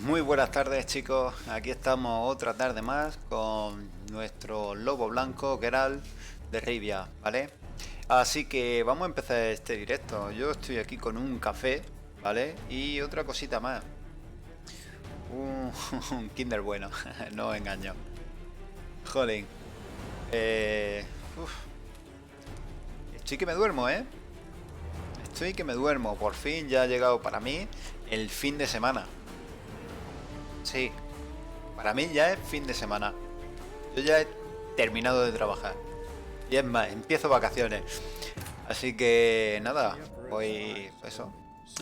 Muy buenas tardes, chicos, aquí estamos otra tarde más con nuestro lobo blanco Geralt de Rivia, ¿vale? Así que vamos a empezar este directo. Yo estoy aquí con un café, ¿vale? Y otra cosita más, un, un Kinder bueno, no os engaño. Jolín, eh, uf, estoy que me duermo, ¿eh? Estoy que me duermo, por fin ya ha llegado para mí el fin de semana. Sí, para mí ya es fin de semana. Yo ya he terminado de trabajar. Y es más, empiezo vacaciones. Así que nada, voy eso.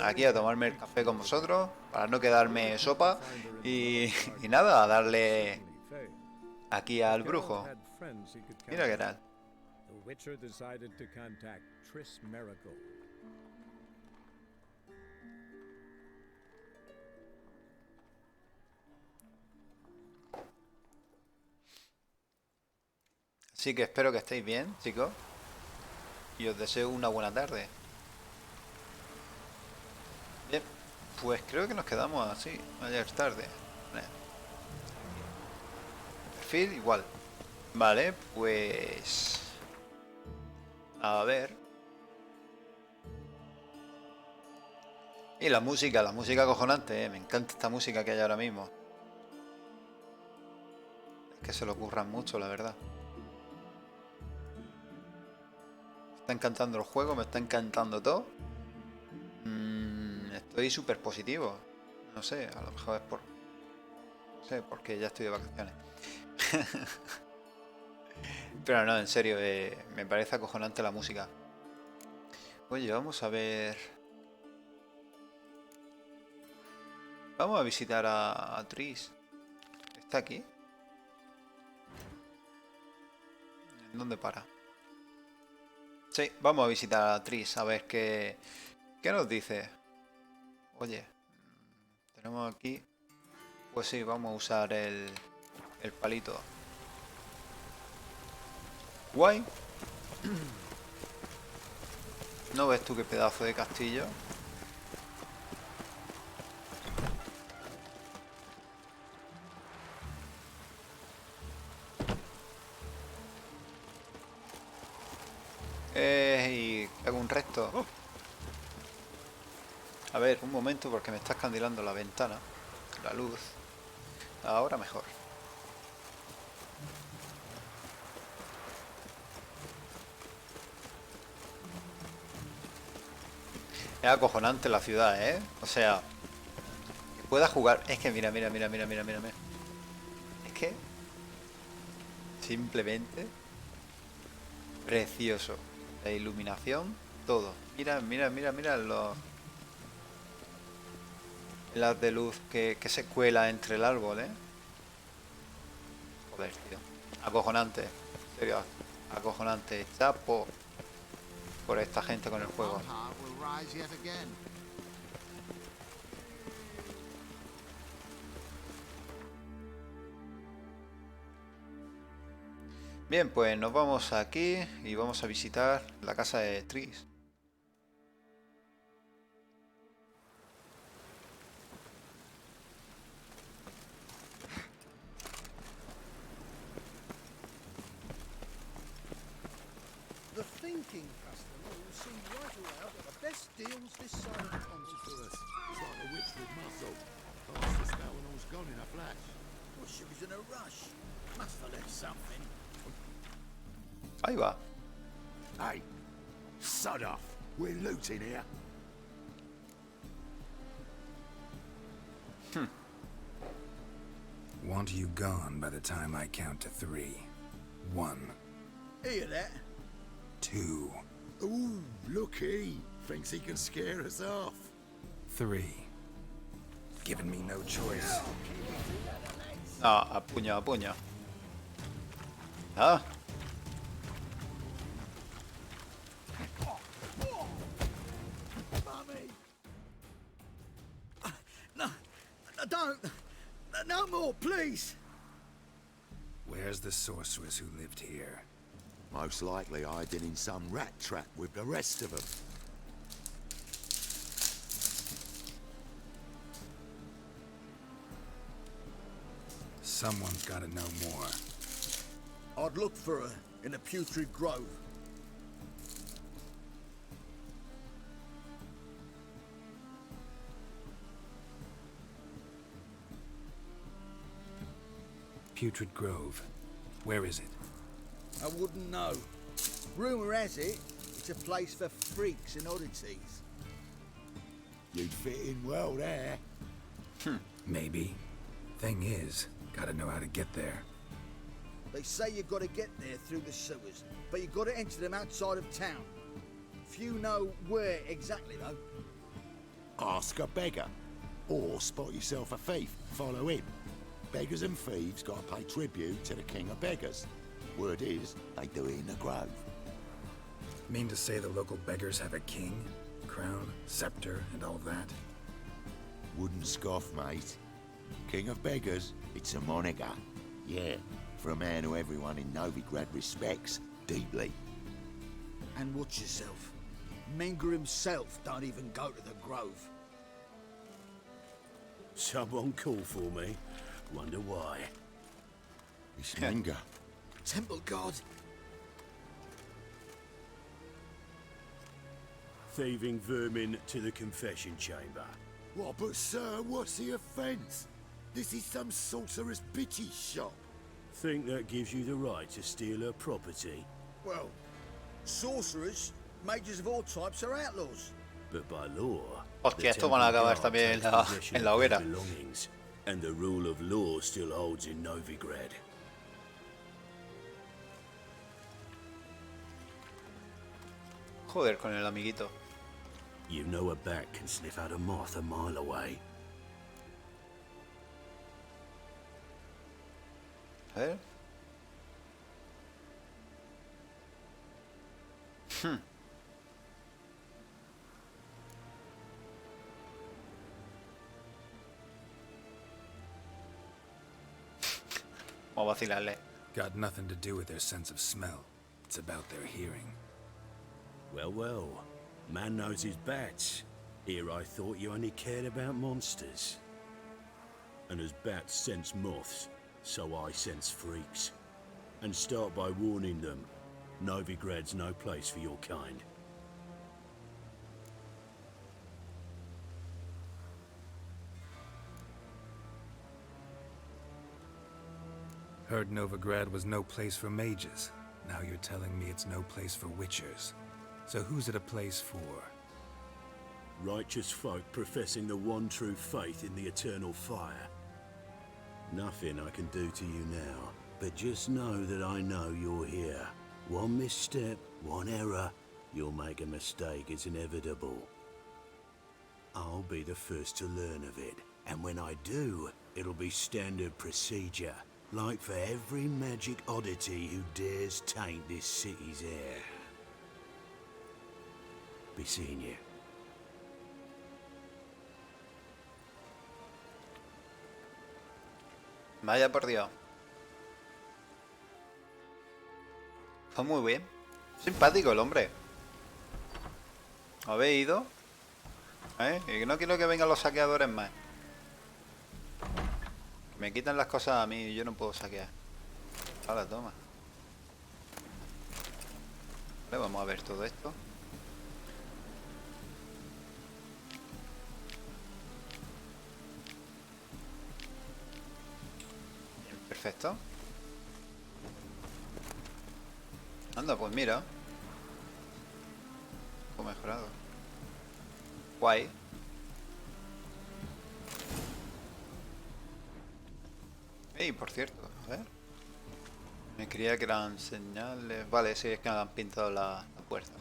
Aquí a tomarme el café con vosotros para no quedarme sopa y, y nada, a darle aquí al brujo. Mira qué tal. The Witcher decided to contact Triss Merigold. Así que espero que estéis bien, chicos, y os deseo una buena tarde. Bien, pues creo que nos quedamos así, ayer tarde. Vale. Perfil igual. Vale, pues a ver. Y la música acojonante, me encanta esta música que hay ahora mismo. Es que se lo curran mucho, la verdad. Me está encantando el juego, me está encantando todo. Estoy súper positivo. No sé, a lo mejor es por... No sé, porque ya estoy de vacaciones. Pero no, en serio, me parece acojonante la música. Oye, vamos a ver... Vamos a visitar a Tris. ¿Está aquí? ¿En dónde para? Sí, vamos a visitar a Tris, a ver qué nos dice. Oye, tenemos aquí... Pues sí, vamos a usar el palito. Guay. ¿No ves tú qué pedazo de castillo? Y hago un resto. A ver, un momento porque me está escandilando la ventana. La luz. Ahora mejor. Es acojonante la ciudad, ¿eh? O sea, que pueda jugar. Es que mira, mira, mira, mira, mira, mira, mira. Es que simplemente precioso. La iluminación, todo. Mira, mira, mira, mira las de luz que se cuela entre el árbol, ¿eh? Joder, tío. Acojonante. En serio, acojonante. Chapo por esta gente con el juego. Valhalla will rise yet again. Bien, pues nos vamos aquí y vamos a visitar la casa de Tris. The thinking customer will see right away I've got the best deals this side of the pond to us. It's like a witch with muscle. Cast the spell and all's gone in a flash. Well, she was in a rush. Must have left something. Ahí va. Hey, sod off. We're looting here. Want you gone by the time I count to 3. 1, Hear that? 2, Ooh, look he. Thinks he can scare us off. 3. Giving me no choice. Ah, a puño, a puño. Ah, Mummy! No, don't. No more, please. Where's the sorceress who lived here? Most likely hiding in some rat trap with the rest of them. Someone's gotta know more. I'd look for her in the Putrid Grove. Putrid Grove. Where is it? I wouldn't know. Rumour has it, it's a place for freaks and oddities. You'd fit in well there. Maybe. Thing is, gotta know how to get there. They say you've got to get there through the sewers, but you've got to enter them outside of town. Few know where exactly, though. Ask a beggar. Or spot yourself a thief. Follow him. Beggars and thieves got to pay tribute to the king of beggars. Word is, they do it in the grove. Mean to say the local beggars have a king? Crown, scepter, and all that? Wouldn't scoff, mate. King of beggars, it's a moniker. Yeah, for a man who everyone in Novigrad respects deeply. And watch yourself. Menger himself don't even go to the grove. Someone called for me. Wonder why. It's Menger. Temple God. Thieving vermin to the confession chamber. What, but sir, what's the offence? This is some sorcerer's bitchy shop. Think that gives you the right to steal her property, Well, sorcerers, mages of all types are outlaws. but by law, Hostia, the esto van a temple acabar guard también takes en possession la of their hoguera. belongings, and the rule of law still holds in Novigrad. Joder, con el amiguito. You know a bat can sniff out a moth a mile away. A ver. Vamos a vacilarle. Got nothing to do with their sense of smell. It's about their hearing. Well, well. Man knows his bats. Here I thought you only cared about monsters. And as bats sense moths, so I sense freaks. And start by warning them, Novigrad's no place for your kind. Heard Novigrad was no place for mages. Now you're telling me it's no place for witchers. So who's it a place for? Righteous folk professing the one true faith in the eternal fire. Nothing I can do to you now, but just know that I know you're here. One misstep, one error, you'll make a mistake, it's inevitable. I'll be the first to learn of it, and when I do, it'll be standard procedure, like for every magic oddity who dares taint this city's air. Be seeing you. Vaya por Dios. Está muy bien. Simpático el hombre. ¿Habéis ido? Y que no quiero que vengan los saqueadores más. Que me quitan las cosas a mí y yo no puedo saquear. Ahora, toma. Vale, vamos a ver todo esto. Bien, perfecto. Anda, pues mira. Un poco mejorado. Guay. Ey, por cierto, a ver. Me creía que eran señales. Vale, sí, es que han pintado la puerta.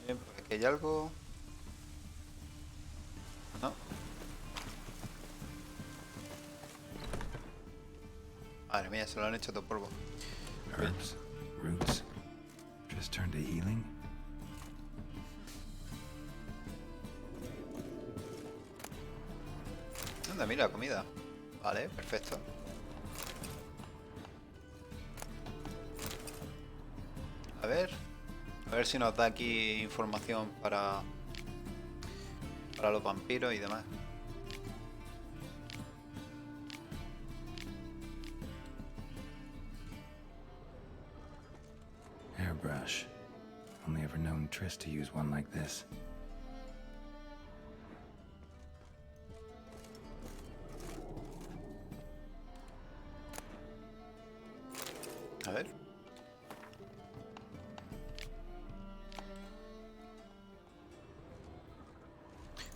Bien, por aquí hay algo. No. Madre mía, se lo han hecho todo polvo. Herbs, roots. Just turn to healing. Anda, mira, comida. Vale, perfecto. A ver si nos da aquí información para los vampiros y demás. Only ever known Triss to use one like this. A ver.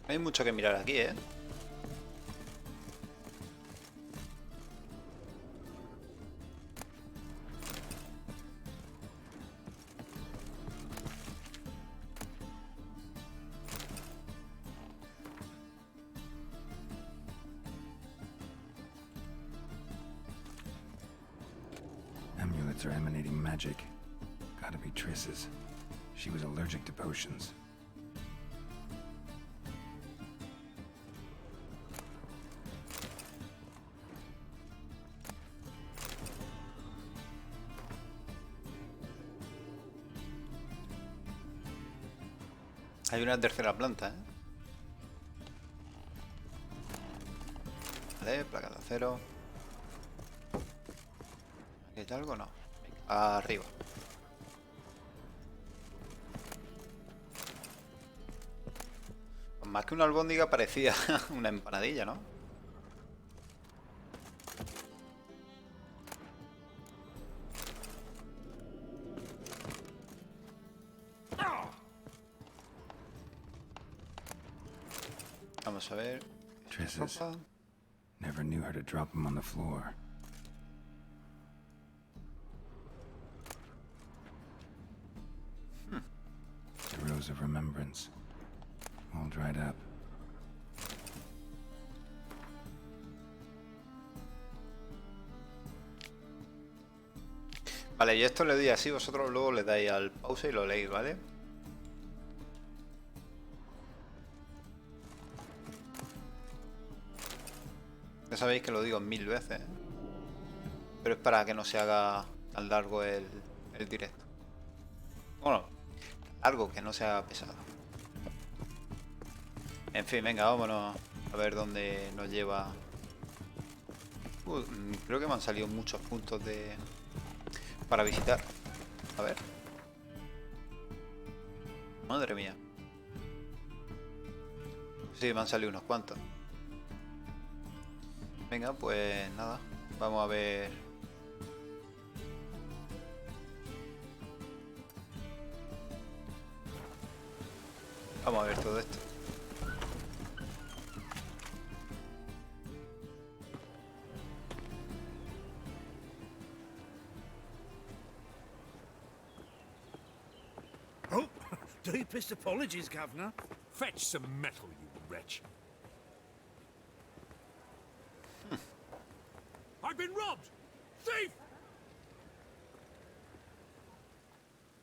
Hay mucho que mirar aquí, ¿eh? Amulets are emanating magic. Gotta be Triss's. She was allergic to potions. Hay una tercera planta, ¿eh? Vale, placa de acero. ¿Aquí hay algo? No. Venga, arriba. Pues más que una albóndiga parecía una empanadilla, ¿no? Vamos a ver. Triss's. Ropa. Never knew her to drop them on the floor. The Rose of Remembrance. All dried up. Vale, y esto le doy así, vosotros luego le dais al pause y lo leéis, ¿vale? Ya sabéis que lo digo 1000 veces, ¿eh? Pero es para que no se haga tan largo el directo. Bueno, algo que no sea pesado. En fin, venga, vámonos a ver dónde nos lleva. Creo que me han salido muchos puntos para visitar. A ver. Madre mía. Sí, me han salido unos cuantos. Venga, pues nada. Vamos a ver. Vamos a ver todo esto. Oh, deepest apologies, Governor. Fetch some metal, you wretch. I've been robbed! Thief!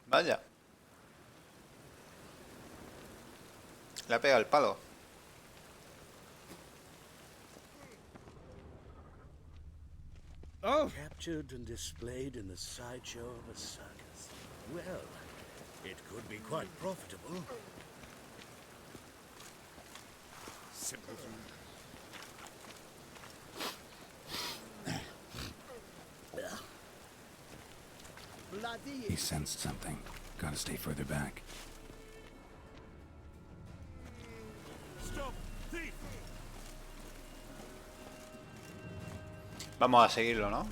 Vaya. Le ha pegado el palo. Oh! Captured and displayed in the sideshow of a circus. Well, it could be quite profitable. Simpleton. Bloody He sensed something. Gotta stay further back. Stop! Thief! Vamos a seguirlo, ¿no?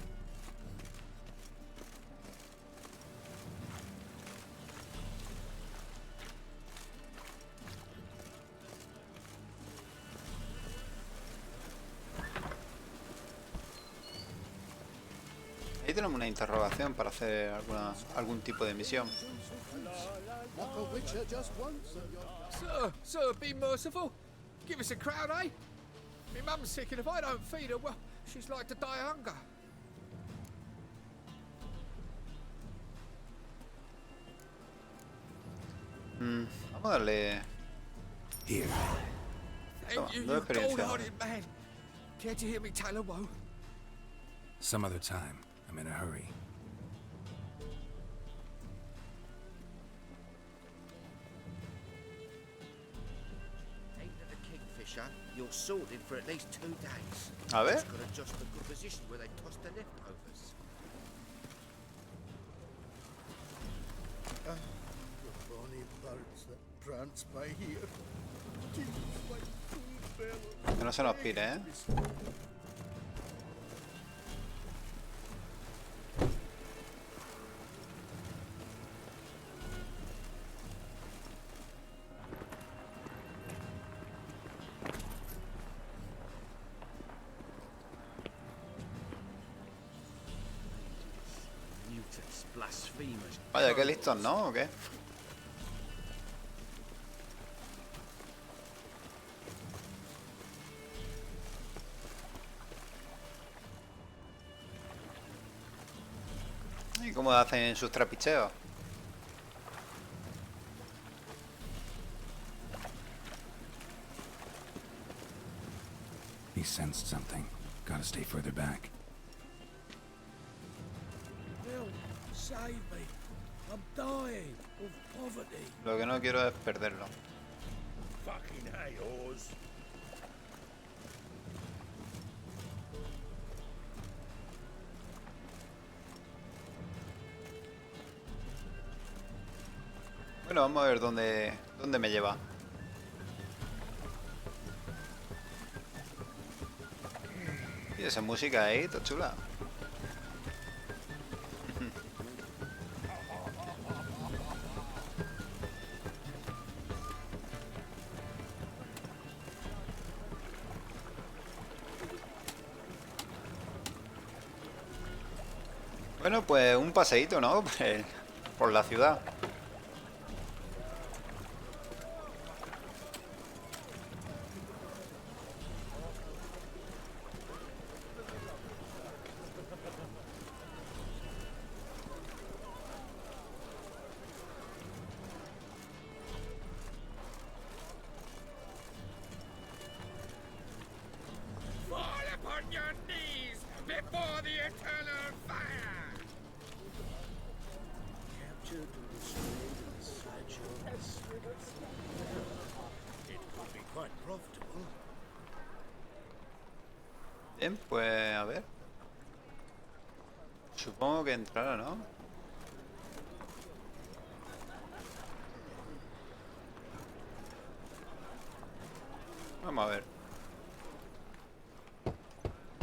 Ahí tenemos una interrogación para hacer algún tipo de misión. Like a witcher just once. Sir, be merciful. Give us a crown, eh? Me mum's sick, and if I don't feed her, well, she's like to die of hunger. Vamos a darle. Here. Thank Toma, you, no you experiencia. gold-hearted man. Care to hear me tell a woe? Some other time. I'm in a hurry. Aimed at the Kingfisher, you're sorted for at least 2 days. A ver. Just got to adjust the good position where they toss the leftovers. birds that prance by here. Jesus, my poor fellow. Que no se nos pire, ¿eh? Mutants, blasphemers. Vaya, qué listos, ¿no? ¿O qué? ¿Y cómo hacen sus trapicheos? He sensed something. Gotta stay further back. Help! Save me! I'm dying of poverty. Lo que no quiero es perderlo. Fucking hey, Oz. Bueno, vamos a ver dónde me lleva. Y esa música ahí, está chula. Bueno, pues un paseíto, ¿no? Por la ciudad. Fall upon your knees before the eternal fire! Captured and destroyed in a sledgehammer. It could be quite profitable. Bien, pues a ver. Supongo que entrará, ¿no? Vamos a ver.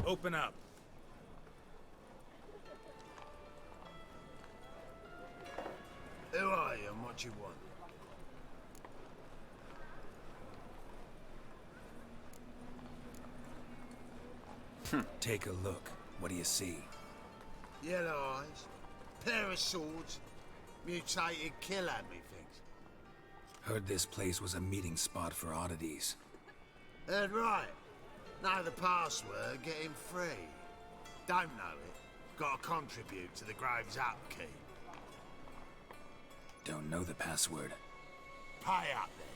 Open up. Who are you and what you want? Take a look. What do you see? Yellow eyes, pair of swords, mutated killer, methinks. Heard this place was a meeting spot for oddities. Heard right. Know the password, get him free. Don't know it, gotta contribute to the Grave's upkeep. Don't know the password. Pay up then.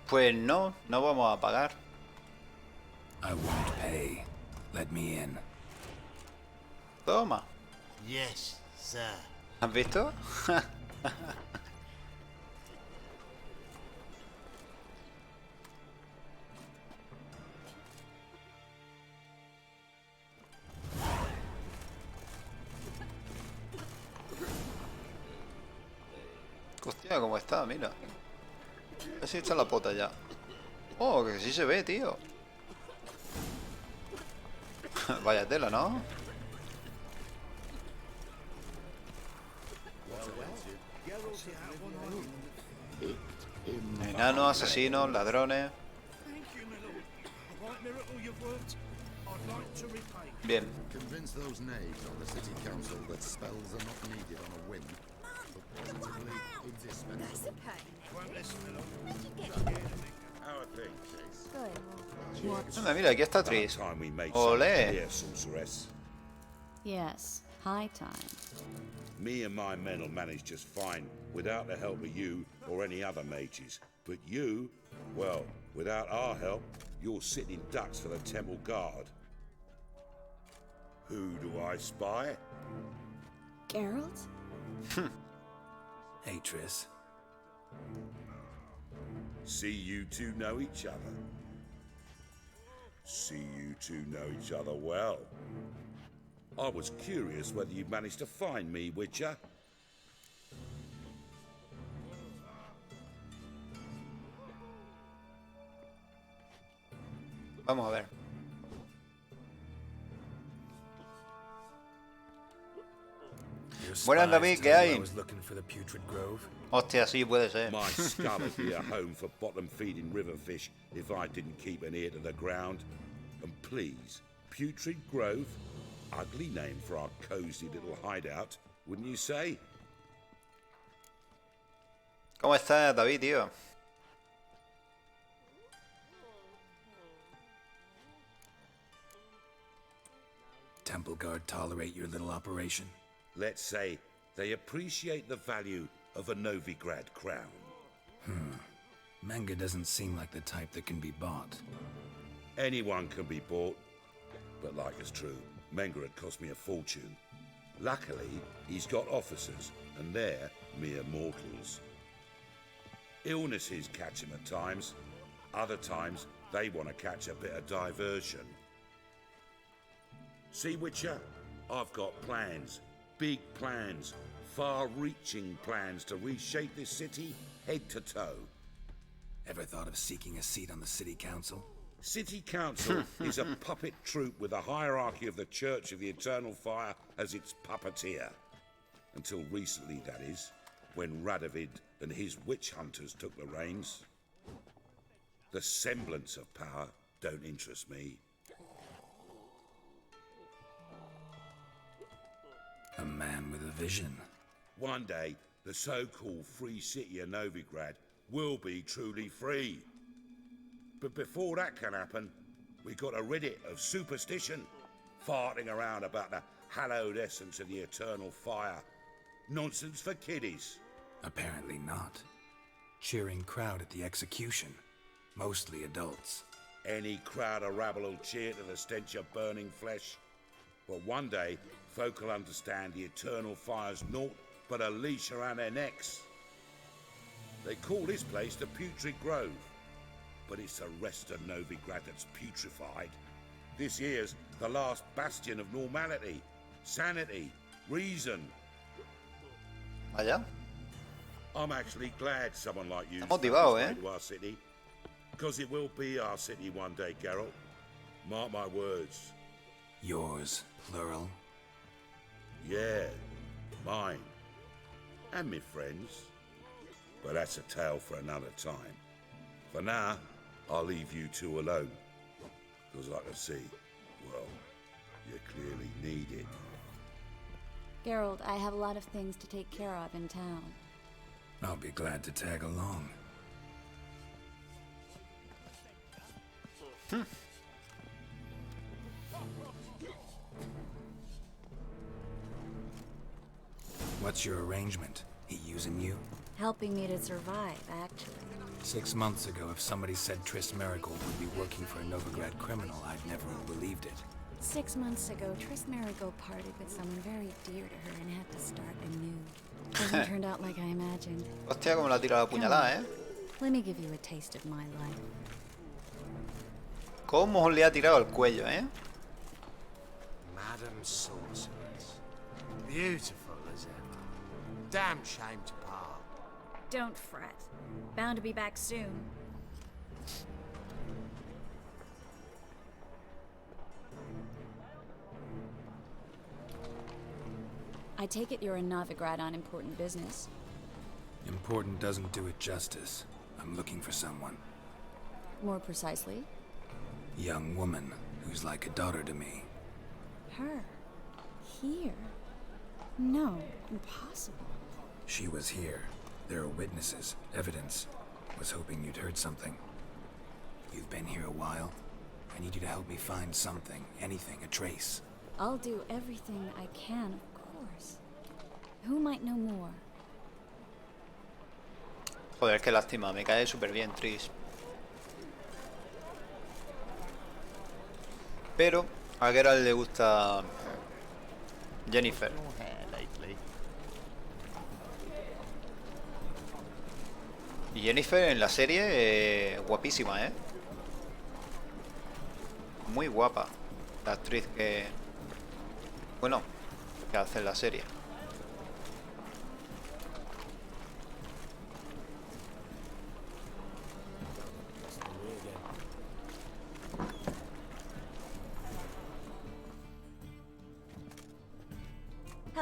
Pues no vamos a pagar. I won't pay. Let me in. Toma. Yes, sir. ¿Has visto? Hostia, cómo está, mira. Así está la pota ya. Oh, que sí se ve, tío. Vaya tela, ¿no? Enanos, asesinos, ladrones. Bien. Convince those knaves on the city council that spells are not needed on a whim, but positively indispensable. How are things? Anda, mira, aquí está Tris. Olé. Sorceress. Yes, high time. Me and my men will manage just fine without the help of you or any other mages. But you, well, without our help, you're sitting ducks for the temple guard. Who do I spy? Geralt? Hey, Triss. See you two know each other. See you two know each other well. I was curious whether you'd managed to find me, Witcher. Vamos a ver. Your Buenas, spies David, ¿qué told you hay? I was looking for the Putrid Grove. Hostia, sí puede ser. My skull would be a home for bottom-feeding river fish if I didn't keep an ear to the ground. And please, Putrid Grove? Ugly name for our cosy little hideout, wouldn't you say? ¿Cómo estás, David, tío? Temple Guard tolerate your little operation? Let's say they appreciate the value of a Novigrad crown. Menga doesn't seem like the type that can be bought. Anyone can be bought, but like it's true, Menga had cost me a fortune. Luckily, he's got officers, and they're mere mortals. Illnesses catch him at times. Other times, they want to catch a bit of diversion. See, Witcher? I've got plans. Big plans. Far-reaching plans to reshape this city head to toe. Ever thought of seeking a seat on the city council? City Council is a puppet troupe with a hierarchy of the Church of the Eternal Fire as its puppeteer. Until recently, that is, when Radovid and his witch hunters took the reins. The semblance of power don't interest me. A man with a vision. One day, the so-called free city of Novigrad will be truly free. But before that can happen, we got to rid it of superstition, farting around about the hallowed essence of the eternal fire. Nonsense for kiddies. Apparently not. Cheering crowd at the execution. Mostly adults. Any crowd of rabble will cheer to the stench of burning flesh. But one day, folk will understand the eternal fire's naught but a leash around their necks. They call this place the Putrid Grove, but it's the rest of Novigrad that's putrefied. This here's the last bastion of normality, sanity, reason. Vaya. I'm actually glad someone like you Motivado, came to our city, because it will be our city one day, Geralt. Mark my words. Yours, plural. Yeah, mine. And me friends. But that's a tale for another time. For now, I'll leave you two alone. Because I can see, well, you clearly need it. Geralt, I have a lot of things to take care of in town. I'll be glad to tag along. What's your arrangement? He using you? Helping me to survive, actually. 6 months ago, if somebody said Triss Merigold would be working for a Novigrad criminal, I'd never have believed it. 6 months ago, Triss Merigold parted with someone very dear to her and had to start anew. Hasn't turned out like I imagined. Hostia, como la tira la puñalada, ¿eh? Let me give you a taste of my life. ¿Cómo le ha tirado el cuello, eh? Madam Sorceress. Beautiful as ever. Damn shame to part. Don't fret. Bound to be back soon. I take it you're in Novigrad on important business. Important doesn't do it justice. I'm looking for someone. More precisely? Young woman who's like a daughter to me. Her? Here? No, impossible. She was here. There are witnesses, evidence. Was hoping you'd heard something. You've been here a while. I need you to help me find something, anything, a trace. I'll do everything I can, of course. Who might know more? Joder, qué lástima, me cae súper bien Triss. Pero a Geralt le gusta Jennifer. Y Jennifer en la serie, guapísima, ¿eh? Muy guapa. La actriz que... Bueno, que hace en la serie.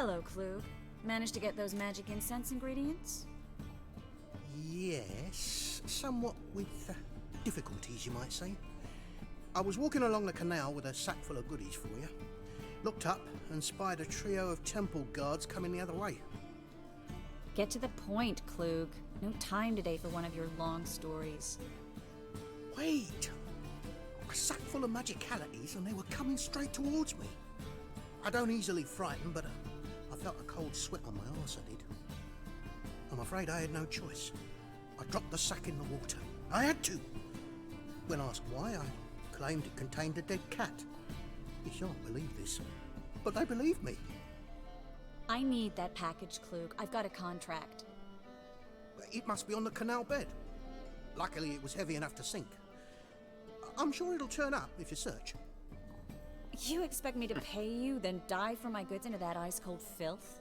Hello, Klug. Managed to get those magic incense ingredients? Yes, somewhat with difficulties, you might say. I was walking along the canal with a sack full of goodies for you. Looked up and spied a trio of temple guards coming the other way. Get to the point, Klug. No time today for one of your long stories. Wait! A sack full of magicalities and they were coming straight towards me. I don't easily frighten, but I felt a cold sweat on my arse, I did. I'm afraid I had no choice. I dropped the sack in the water. I had to. When asked why, I claimed it contained a dead cat. You shan't believe this, but they believed me. I need that package, Klug. I've got a contract. It must be on the canal bed. Luckily, it was heavy enough to sink. I'm sure it'll turn up if you search. You expect me to pay you, then dive for my goods into that ice-cold filth?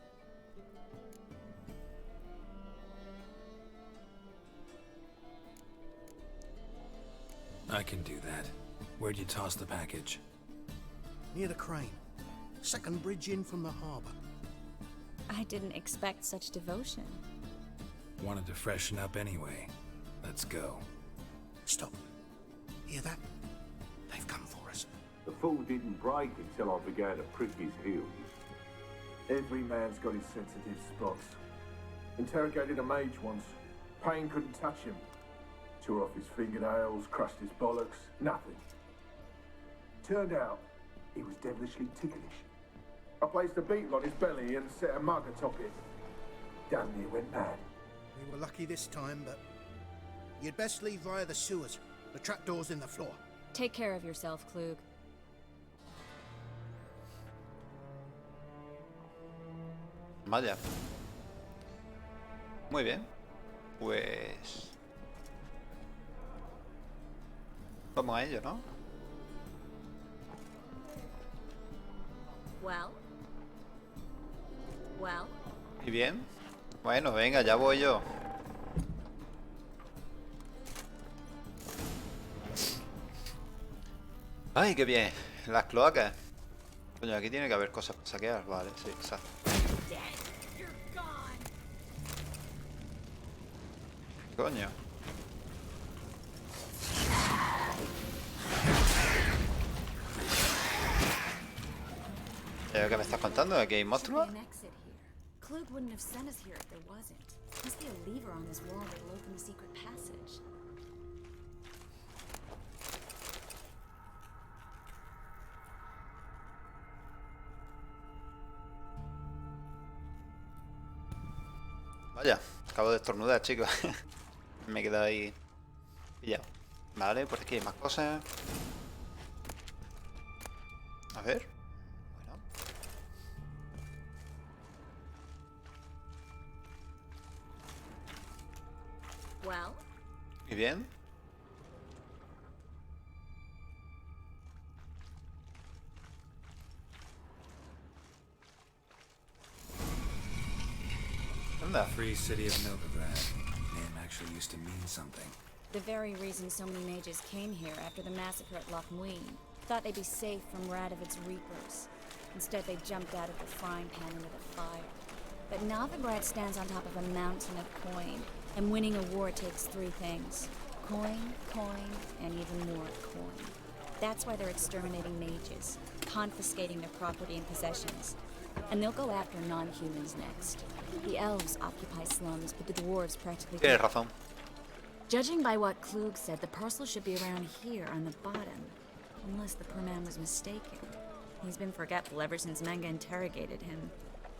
I can do that. Where'd you toss the package? Near the crane. Second bridge in from the harbour. I didn't expect such devotion. Wanted to freshen up anyway. Let's go. Stop. Hear that? They've come for us. The fall didn't break until I began to prick his heels. Every man's got his sensitive spots. Interrogated a mage once. Pain couldn't touch him. Tore off his fingernails, crushed his bollocks, nothing. Turned out, he was devilishly ticklish. I placed a beetle on his belly and set a mug atop it. Damn near went mad. We were lucky this time, but you'd best leave via the sewers. The trapdoor's in the floor. Take care of yourself, Klug. Vaya. Muy bien. Pues... vamos a ello, ¿no? Well. ¿Y bien? Bueno, venga, ya voy yo. ¡Ay, qué bien! Las cloacas. Coño, aquí tiene que haber cosas para saquear. Vale, sí, exacto. Coño. ¿Qué me estás contando? ¿De que hay monstruos? Klug wouldn't have sent us here if there wasn't. Must be a lever on this wall that'll open the secret passage. Vaya, acabo de estornudar, chicos. Me he quedado ahí pillado. Vale, por aquí hay más cosas. A ver. Well. ¿Y bien? Anda. Free city of Novigrad. Name actually used to mean something. The very reason so many mages came here after the massacre at Loch Muin. Thought they'd be safe from Radovid's reapers. Instead, they jumped out of the frying pan into the fire. But Novigrad stands on top of a mountain of coin, and winning a war takes three things. Coin, coin, and even more coin. That's why they're exterminating mages, confiscating their property and possessions. And they'll go after non-humans next. The elves occupy slums, but the dwarves practically... Tienes razón. Judging by what Klug said, the parcel should be around here on the bottom. Unless the poor man was mistaken. He's been forgetful ever since Manga interrogated him.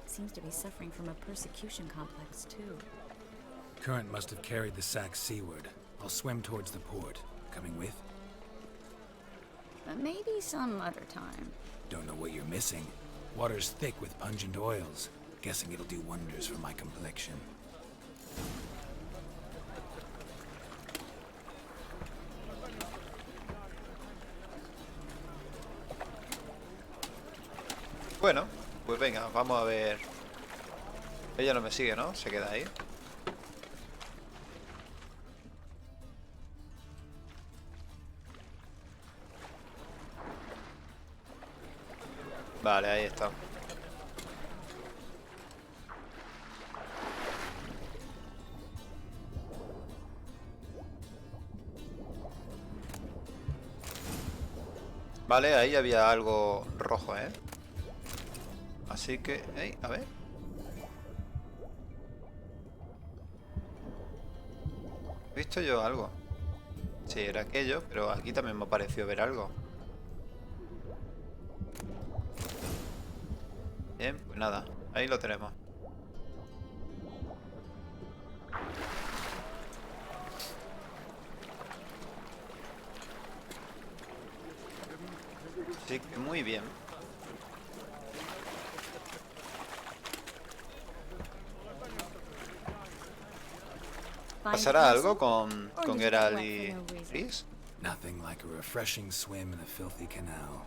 Seems to be suffering from a persecution complex, too. Current must have carried the sack seaward. I'll swim towards the port. Coming with? Maybe some other time. Don't know what you're missing. Water's thick with pungent oils. Guessing it'll do wonders for my complexion. Bueno, pues venga, vamos a ver. Ella no me sigue, ¿no? Se queda ahí. Vale, ahí está. Vale, ahí había algo rojo, ¿eh? Así que... ey, a ver. ¿He visto yo algo? Sí, era aquello, pero aquí también me ha parecido ver algo. Bien, pues nada, ahí lo tenemos. Sí, que muy bien. ¿Pasará algo con Geralt y Triss? Nothing like a refreshing swim in a filthy canal.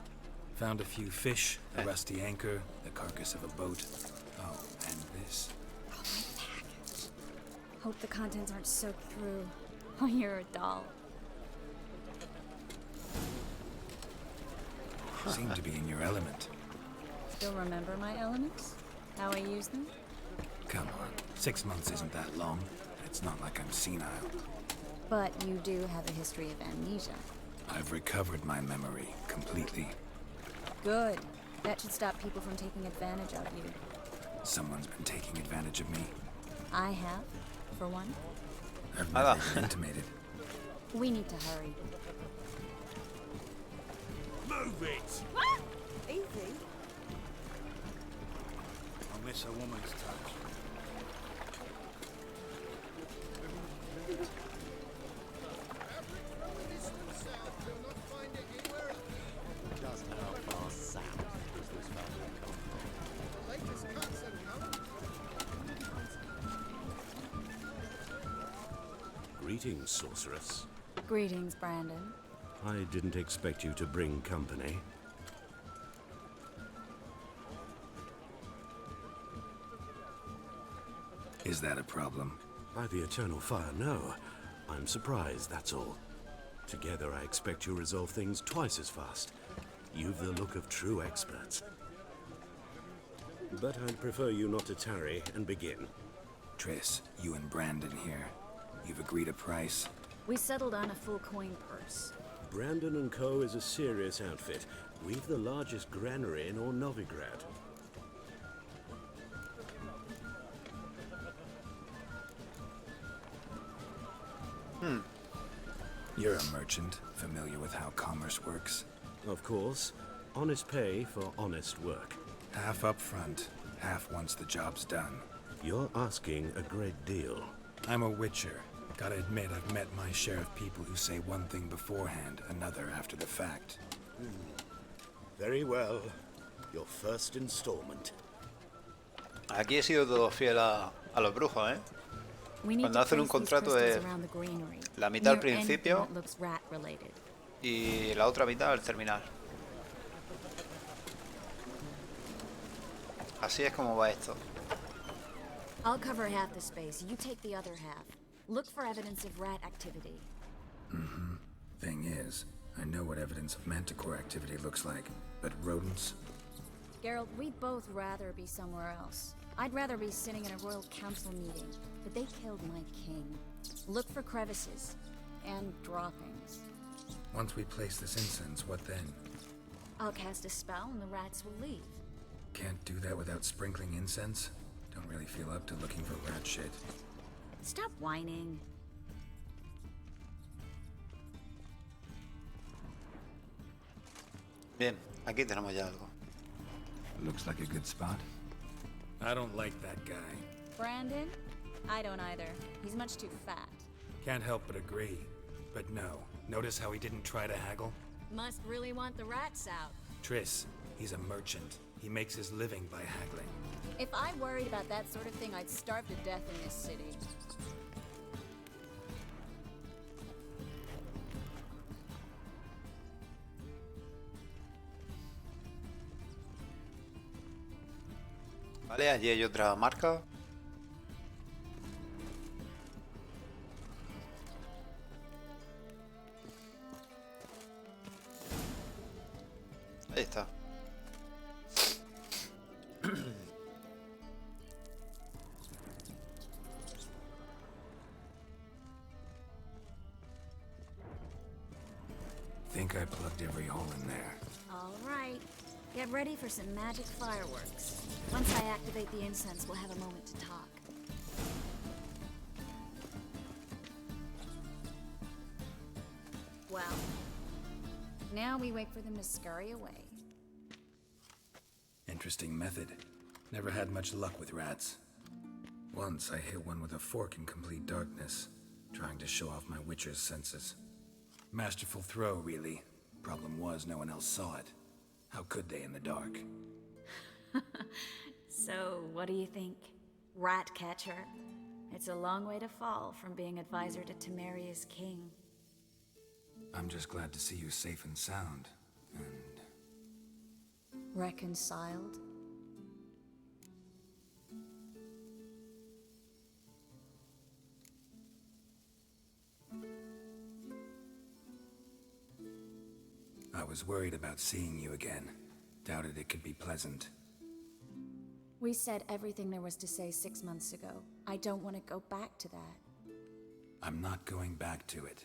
Found a few fish, a rusty anchor, the carcass of a boat. Oh, and this. Oh, my package. Hope the contents aren't soaked through. Oh, you're a doll. Seem to be in your element. Still remember my elements? How I use them? Come on, 6 months isn't that long. It's not like I'm senile. But you do have a history of amnesia. I've recovered my memory completely. Good. That should stop people from taking advantage of you. Someone's been taking advantage of me. I have, for one. I've never been intimated. We need to hurry. Move it! What? Easy. I miss a woman's touch. Greetings, sorceress. Greetings, Brandon. I didn't expect you to bring company. Is that a problem? By the Eternal Fire, no. I'm surprised, that's all. Together, I expect you resolve things twice as fast. You've the look of true experts. But I'd prefer you not to tarry and begin. Triss, you and Brandon here. You've agreed a price? We settled on a full coin purse. Brandon & Co. is a serious outfit. We've the largest granary in all Novigrad. You're a merchant, familiar with how commerce works? Of course. Honest pay for honest work. Half up front, half once the job's done. You're asking a great deal. I'm a witcher. Gotta admit, I've met my share of people who say one thing beforehand, another after the fact. Very well. Your first installment. Aquí he sido todo fiel a los brujos, ¿eh? Cuando hacen un contrato es la mitad al principio y la otra mitad al terminar. Así es como va esto. I'll cover half the space. You take the other half. Look for evidence of rat activity. Thing is, I know what evidence of manticore activity looks like, but rodents? Geralt, we'd both rather be somewhere else. I'd rather be sitting in a royal council meeting, but they killed my king. Look for crevices and droppings. Once we place this incense, what then? I'll cast a spell and the rats will leave. Can't do that without sprinkling incense? Don't really feel up to looking for rat shit. Stop whining. Bien, aquí tenemos ya algo. Looks like a good spot. I don't like that guy. Brandon? I don't either. He's much too fat. Can't help but agree. But no, notice how he didn't try to haggle? Must really want the rats out. Triss, he's a merchant. He makes his living by haggling. If I worried about that sort of thing, I'd starve to death in this city. Vale, allí hay otra marca. Ahí está. think I plugged every hole in there. All right. Get ready for some magic fireworks. Once I activate the incense, we'll have a moment to talk. Well, now we wait for them to scurry away. Interesting method. Never had much luck with rats. Once I hit one with a fork in complete darkness, trying to show off my witcher's senses. Masterful throw, really. Problem was, no one else saw it. How could they in the dark? So, what do you think? Rat catcher? It's a long way to fall from being advisor to Temeria's king. I'm just glad to see you safe and sound. And Reconciled? I was worried about seeing you again. Doubted it could be pleasant. We said everything there was to say 6 months ago. I don't want to go back to that. I'm not going back to it.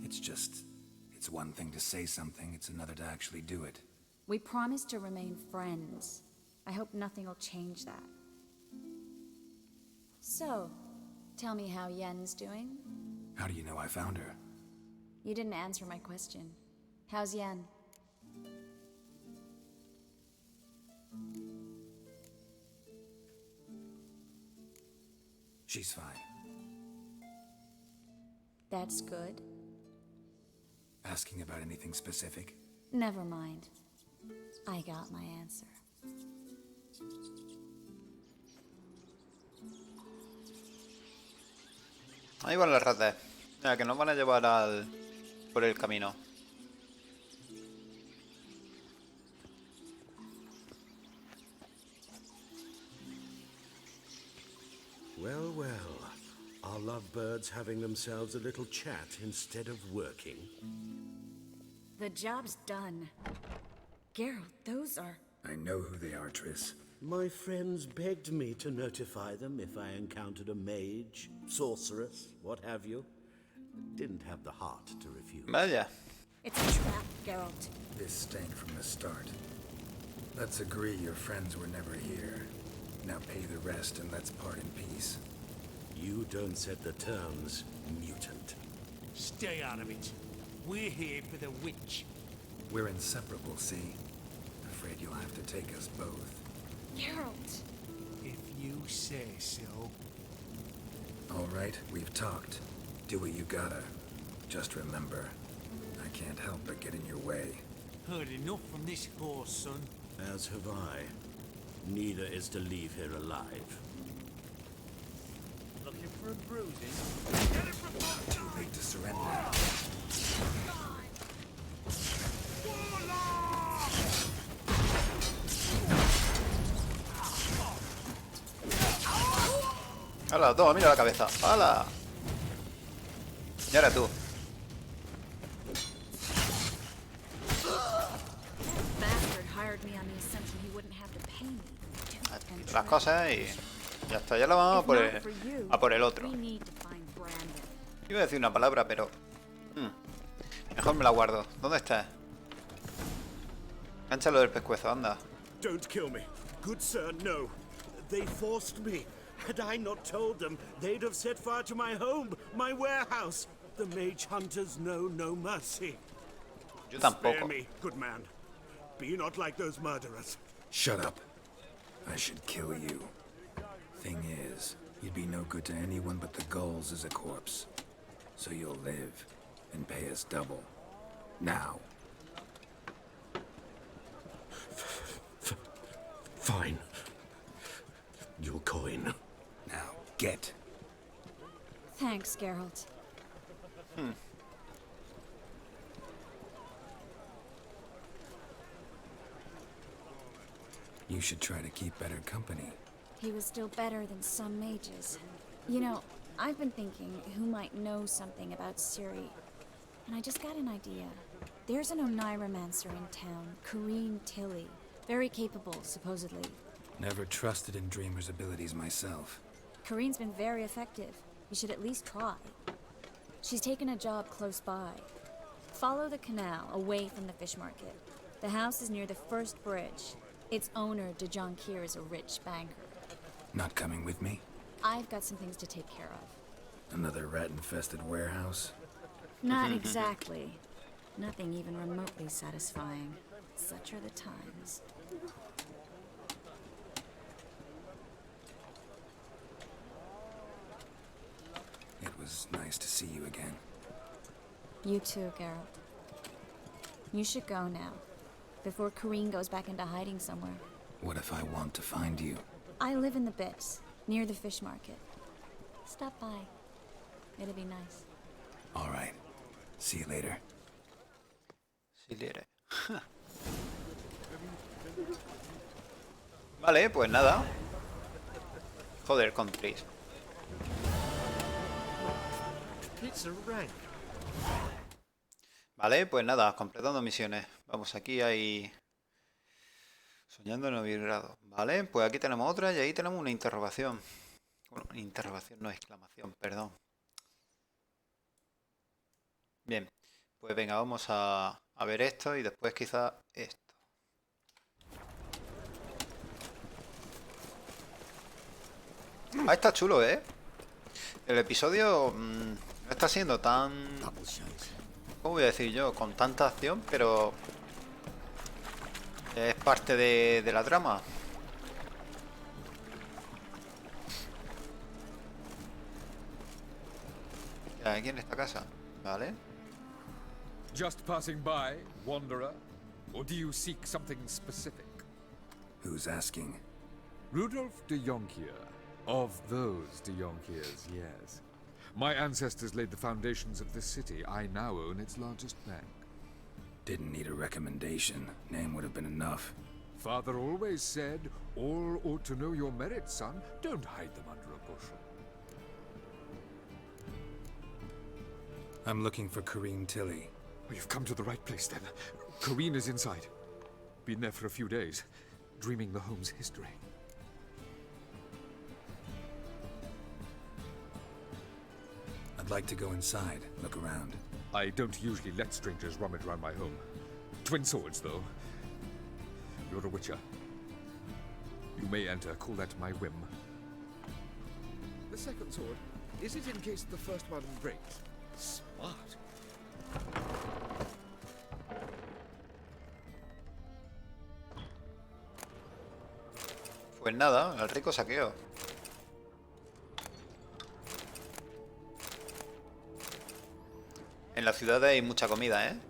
It's one thing to say something, it's another to actually do it. We promised to remain friends. I hope nothing will change that. So, tell me how Yen's doing? How do you know I found her? You didn't answer my question. How's Yen? She's fine. That's good. Asking about anything specific? Never mind. I got my answer. Ahí van las ratas. Ya, que nos van a llevar por el camino. Well, well. Are lovebirds having themselves a little chat instead of working? The job's done. Geralt, those are... I know who they are, Triss. My friends begged me to notify them if I encountered a mage, sorceress, what have you. Didn't have the heart to refuse. Vaya. It's a trap, Geralt. This stank from the start. Let's agree your friends were never here. Now pay the rest and let's part in peace. You don't set the terms, mutant. Stay out of it. We're here for the witch. We're inseparable, see? Afraid you'll have to take us both. Geralt! If you say so. All right, we've talked. Do what you gotta. Just remember, I can't help but get in your way. Heard enough from this horse, son. As have I. Neither is to leave here alive. Looking for a bruising? Get it from Too late to surrender. ¡Hala! Toma, mira la cabeza. ¡Hala! Y ahora tú. Las cosas y ya está. Ya lo vamos a por el otro. Iba a decir una palabra, pero mejor me la guardo. ¿Dónde estás? Gánchalo del pescuezo, anda. Don't kill me. Good sir, no. They forced me. Had I not told them, they'd have set fire to my home, my warehouse. The mage hunters know no mercy. Yo tampoco. Spare me, good man. Be not like those murderers. Shut up. I should kill you. Thing is, you'd be no good to anyone but the gulls as a corpse. So you'll live and pay us double. Now. Fine. Your coin. Now, get. Thanks, Geralt. You should try to keep better company. He was still better than some mages. You know, I've been thinking who might know something about Ciri. And I just got an idea. There's an Oneiromancer in town, Corrine Tilly. Very capable, supposedly. Never trusted in Dreamer's abilities myself. Corrine's been very effective. You should at least try. She's taken a job close by. Follow the canal away from the fish market. The house is near the first bridge. Its owner, De Jonquier, is a rich banker. Not coming with me? I've got some things to take care of. Another rat-infested warehouse? Not exactly. Nothing even remotely satisfying. Such are the times. It was nice to see you again. You too, Geralt. You should go now, before Corrine goes back into hiding somewhere. What if I want to find you? I live in the Bits, near the fish market. Stop by. It'll be nice. All right. See you later. See you later. Vale, pues nada. Joder, con Triss. Vale, pues nada, completando misiones. Vamos, aquí hay... Soñando Novigrado. Vale, pues aquí tenemos otra y ahí tenemos una interrogación. Bueno, interrogación, no exclamación, perdón. Bien, pues venga, vamos a ver esto y después quizá esto. Ah, está chulo, ¿eh? El episodio no está siendo tan... ¿Cómo voy a decir yo? Con tanta acción, pero... Es parte de la trama. Aquí en esta casa, ¿vale? Just passing by, wanderer? Or do you seek something specific? Who's asking? Rudolf de Jonquier. Of those de Jonquiers, yes. My ancestors laid the foundations of this city. I now own its largest bank. Didn't need a recommendation. Name would have been enough. Father always said, all ought to know your merits, son. Don't hide them under a bushel. I'm looking for Corrine Tilly. Oh, you've come to the right place, then. Corrine is inside. Been there for a few days, dreaming the home's history. I'd like to go inside, look around. I don't usually let strangers rummage around my home. Twin swords, though. You're a witcher. You may enter, call that my whim. The second sword, is it in case the first one breaks? Smart. Pues nada, el rico saqueo. En la ciudad hay mucha comida, ¿eh?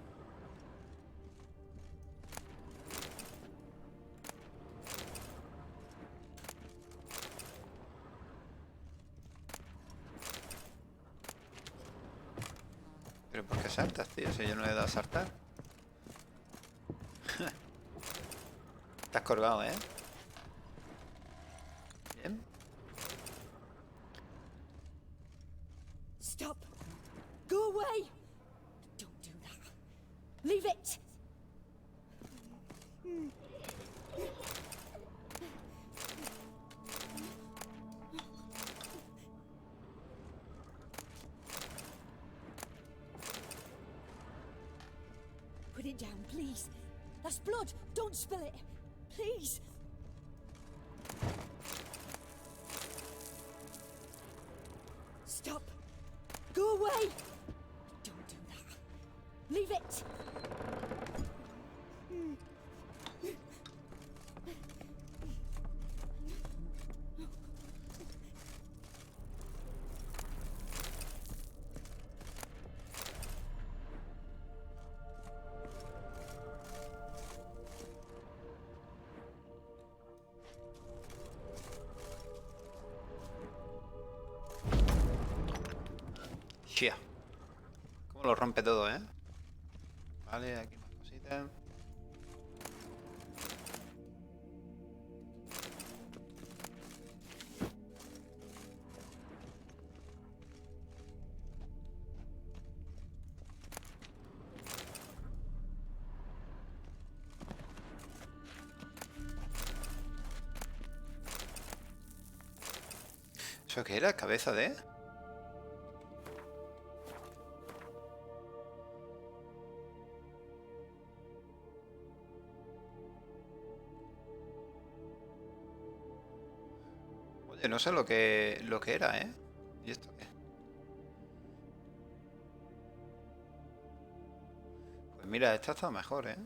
¿Pero por qué saltas, tío? Si yo no le he dado a saltar. Estás colgado, ¿eh? Bien. Stop! Go away! Don't do that. Leave it! Put it down, please. That's blood. Don't spill it. Please. Stop. Go away. Don't do that. Leave it. Chia. Cómo lo rompe todo, ¿eh? Vale, aquí más cositas. ¿Eso qué era? ¿Cabeza de...? Oye, no sé lo que era, ¿eh? ¿Y esto qué? Pues mira, esta está mejor, ¿eh?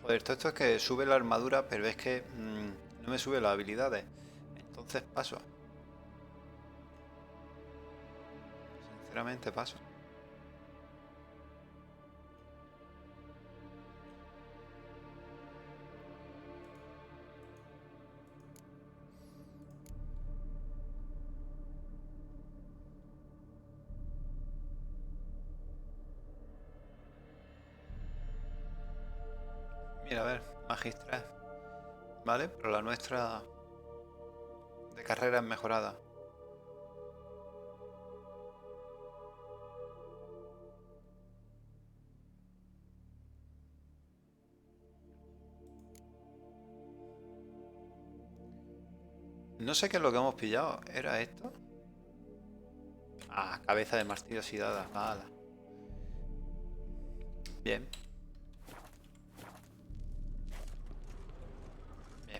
Joder, todo esto es que sube la armadura, pero es que no me sube las habilidades. Entonces paso. Sinceramente paso. Mira, a ver, magistral. Vale, pero la nuestra de carrera es mejorada. No sé qué es lo que hemos pillado. ¿Era esto? Ah, cabeza de martillo oxidada. Vale. Bien. Bien.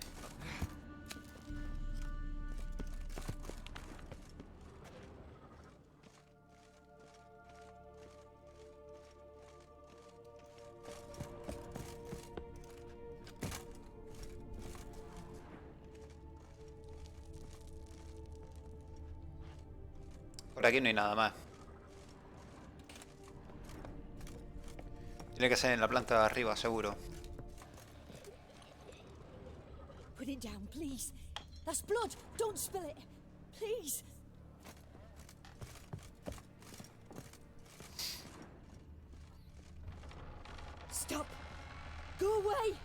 Por aquí no hay nada más. Tiene que ser en la planta de arriba, seguro. Put it down, please. That's blood. Don't spill it. Please. Stop. Go away.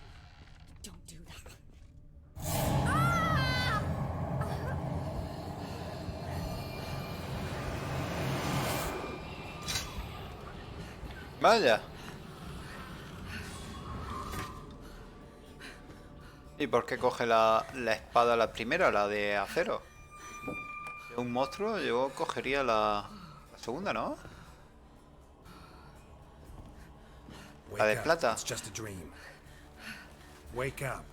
Don't do that. Vaya. ¿Y por qué coge la espada la primera, la de acero? Si es un monstruo, yo cogería la segunda, ¿no? La de plata. It's just a dream. Wake up.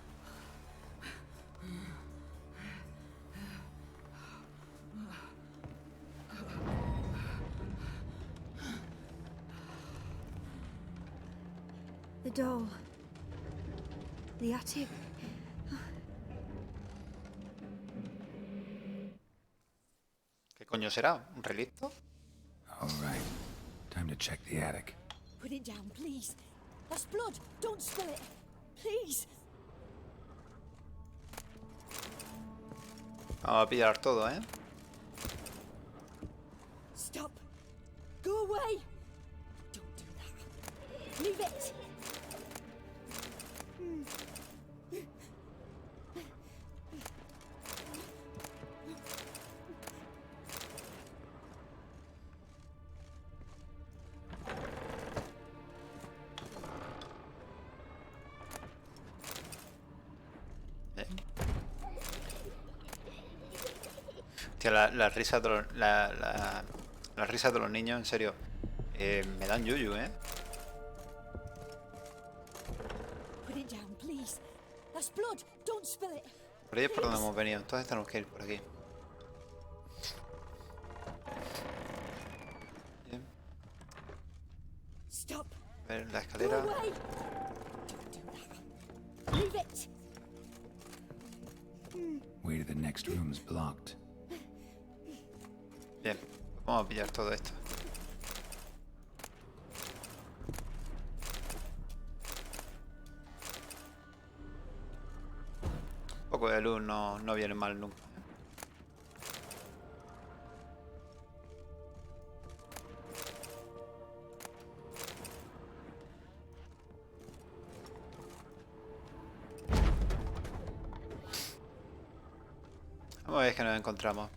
The door. The attic. ¿Qué coño será? ¿Un relicto? All right. Time to check the attic. Put it down, please. That's blood. Don't spill it. Please. Vamos a pillar todo, ¿eh? Stop. Go away. Don't do that. Leave it. Hostia, las risas de los, las risas de los niños, en serio, me dan yuyu, ¿eh? Put it down, please. That's blood. Don't spill it. Por ahí es por donde hemos venido, entonces tenemos que ir por aquí. Bien. Stop. A ver, la Go escalera. away. Don't do that. Leave it. Way to the next room's blocked. Bien, pues vamos a pillar todo esto. Un poco de luz no viene mal nunca. Vamos a ver qué nos encontramos.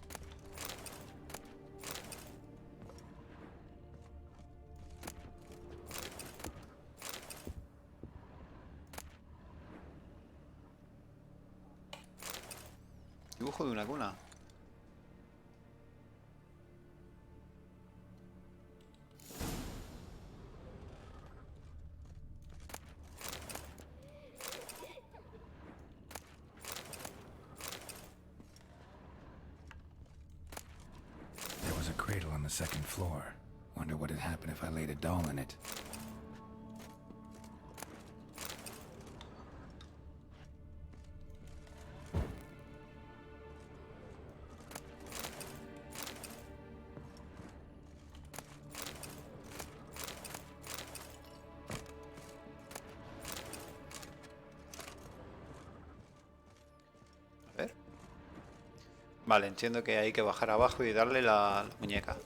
Dibujo de una cuna. There was a cradle on the second floor. Wonder what had happened if I laid a doll in it. A ver. Vale, entiendo que hay que bajar abajo y darle la muñeca.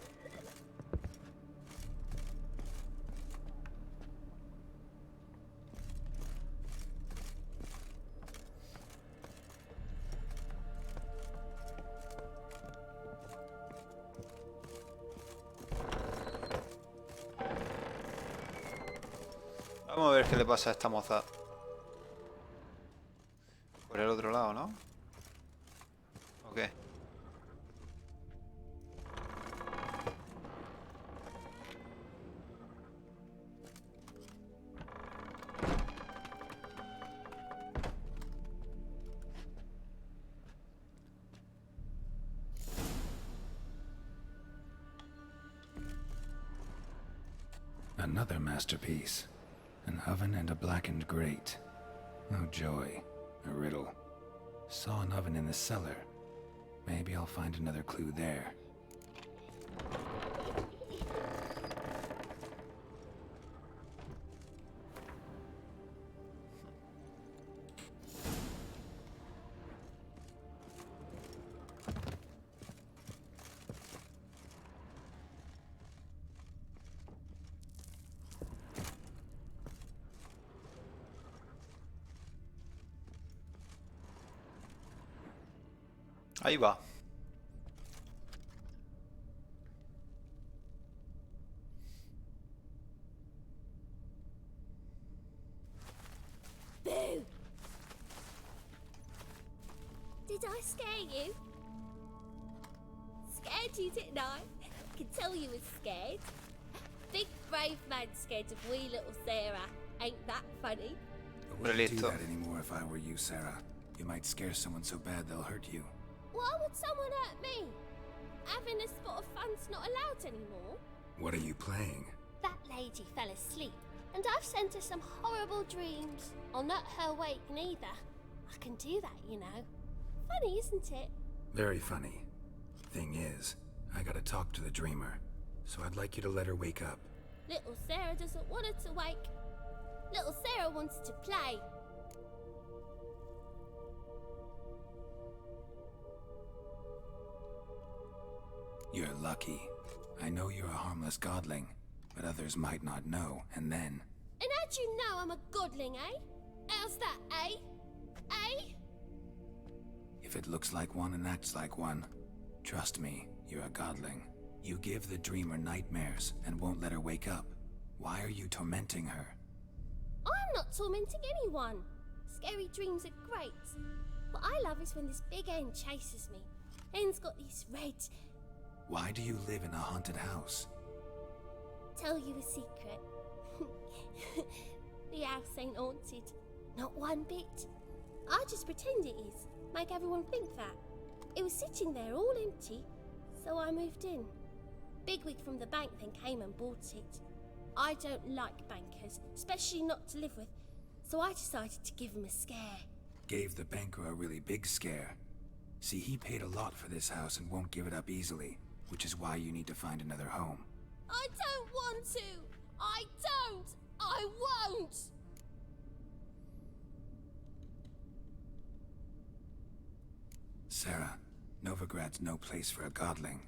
Vamos a ver qué le pasa a esta moza. Por el otro lado, ¿no? ¿O qué? Another masterpiece. An oven and a blackened grate. Oh joy. A riddle. Saw an oven in the cellar. Maybe I'll find another clue there. Ahí va. Boo! Did I scare you? Scared you, didn't I? I can tell you was scared. Big brave man scared of wee little Sarah. Ain't that funny? I wouldn't do that anymore if I were you, Sarah. You might scare someone so bad they'll hurt you. Why would someone hurt me? Having a spot of fun's not allowed anymore. What are you playing? That lady fell asleep, and I've sent her some horrible dreams. I'll not her wake neither. I can do that, you know. Funny, isn't it? Very funny. Thing is, I gotta talk to the dreamer, so I'd like you to let her wake up. Little Sarah doesn't want her to wake. Little Sarah wants to play. You're lucky. I know you're a harmless godling, but others might not know, and then... And how'd you know I'm a godling, eh? How's that, eh? Eh? If it looks like one and acts like one, trust me, you're a godling. You give the dreamer nightmares and won't let her wake up. Why are you tormenting her? I'm not tormenting anyone. Scary dreams are great. What I love is when this big hen chases me. Hen's got these red... Why do you live in a haunted house? Tell you a secret. The house ain't haunted. Not one bit. I just pretend it is. Make everyone think that. It was sitting there all empty, so I moved in. Bigwig from the bank then came and bought it. I don't like bankers, especially not to live with, so I decided to give him a scare. Gave the banker a really big scare. See, he paid a lot for this house and won't give it up easily, which is why you need to find another home. I don't want to! I don't! I won't! Sarah, Novigrad's no place for a godling.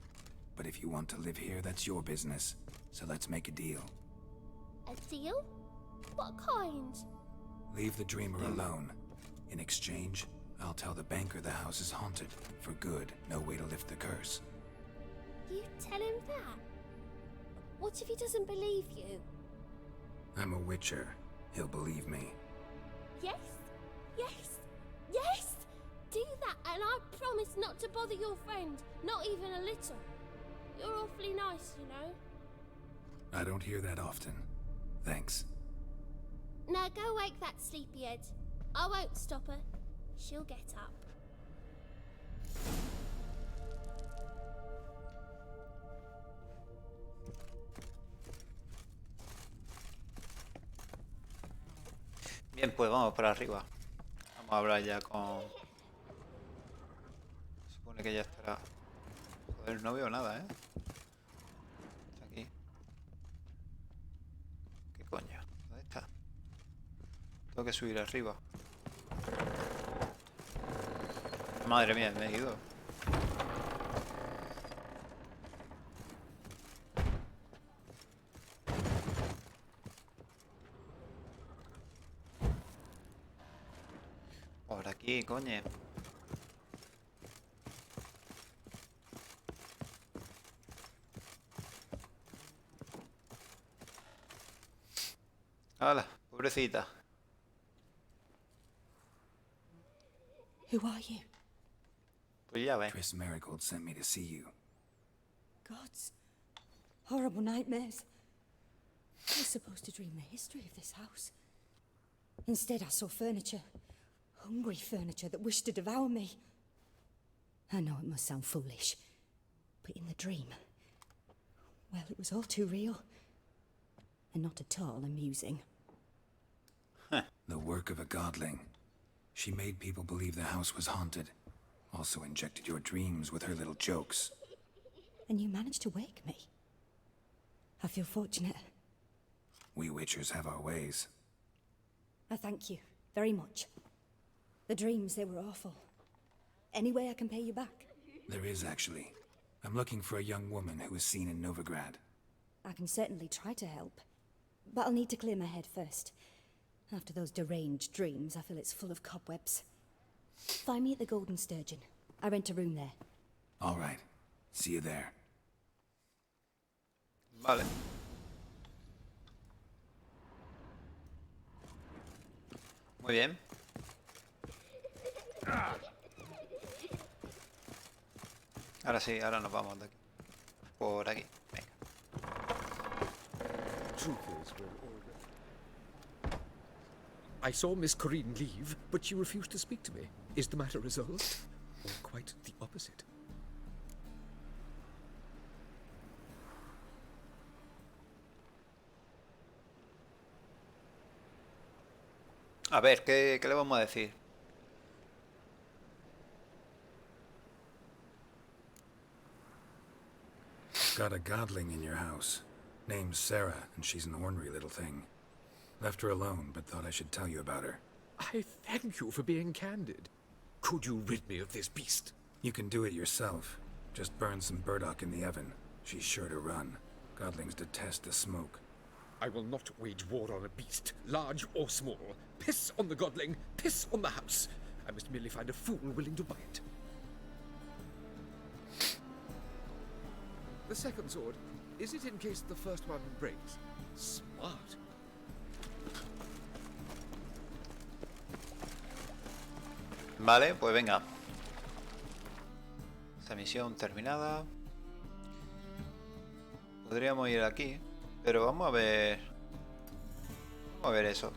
But if you want to live here, that's your business. So let's make a deal. A deal? What kind? Leave the dreamer alone. In exchange, I'll tell the banker the house is haunted. For good, no way to lift the curse. You tell him that? What if he doesn't believe you? I'm a witcher. He'll believe me. Yes, yes, yes! Do that, and I promise not to bother your friend, not even a little. You're awfully nice, you know. I don't hear that often. Thanks. Now go wake that sleepyhead. I won't stop her. She'll get up. Bien, pues vamos para arriba. Vamos a hablar ya con... Supone que ya estará... Joder, no veo nada, ¿eh? Está aquí. ¿Qué coño? ¿Dónde está? Tengo que subir arriba. Madre mía, me he ido. Por aquí, coño. Hala, pobrecita. Who are you? Pues ya ves. Triss Merigold sent me to see you. Gods. Horrible nightmares. I was supposed to dream the history of this house. Instead, I saw furniture. Hungry furniture that wished to devour me. I know it must sound foolish, but in the dream, well, it was all too real. And not at all amusing. The work of a godling. She made people believe the house was haunted. Also injected your dreams with her little jokes. And you managed to wake me. I feel fortunate. We witchers have our ways. I thank you very much. The dreams, they were awful. Any way I can pay you back? There is, actually. I'm looking for a young woman who was seen in Novigrad. I can certainly try to help. But I'll need to clear my head first. After those deranged dreams, I feel it's full of cobwebs. Find me at the Golden Sturgeon. I rent a room there. All right. See you there. Vale. Muy bien. Ahora sí, ahora nos vamos de aquí. Por aquí. Venga. I saw Miss Corinne leave, but she refused to speak to me. Is the matter resolved? Or quite the opposite? A ver, ¿qué le vamos a decir? Got a godling in your house. Name's Sarah, and she's an ornery little thing. Left her alone, but thought I should tell you about her. I thank you for being candid. Could you rid me of this beast? You can do it yourself. Just burn some burdock in the oven. She's sure to run. Godlings detest the smoke. I will not wage war on a beast, large or small. Piss on the godling, piss on the house. I must merely find a fool willing to buy it. The second sword, is it in case the first one breaks? Smart. Vale, pues venga. Esta misión terminada. Podríamos ir aquí, pero vamos a ver... Vamos a ver eso.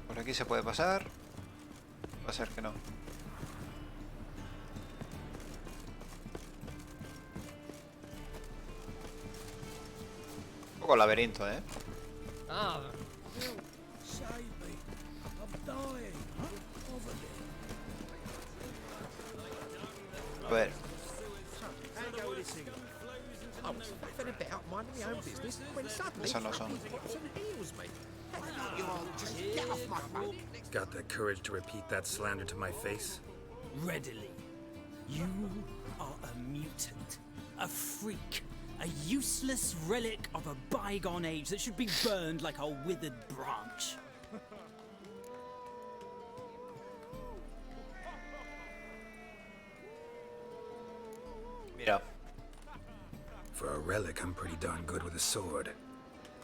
Por aquí se puede pasar. Va a ser que no. Un poco laberinto, ¿eh? Ah, Save me. I'm dying. A ver. I was faffing about minding my own business when suddenly Eso no son. Happy pops and heals me. You all just get off my back. Got the courage to repeat that slander to my face? readily. You are a mutant, a freak, A useless relic of a bygone age that should be burned like a withered branch. Mira. For a relic, I'm pretty darn good with a sword.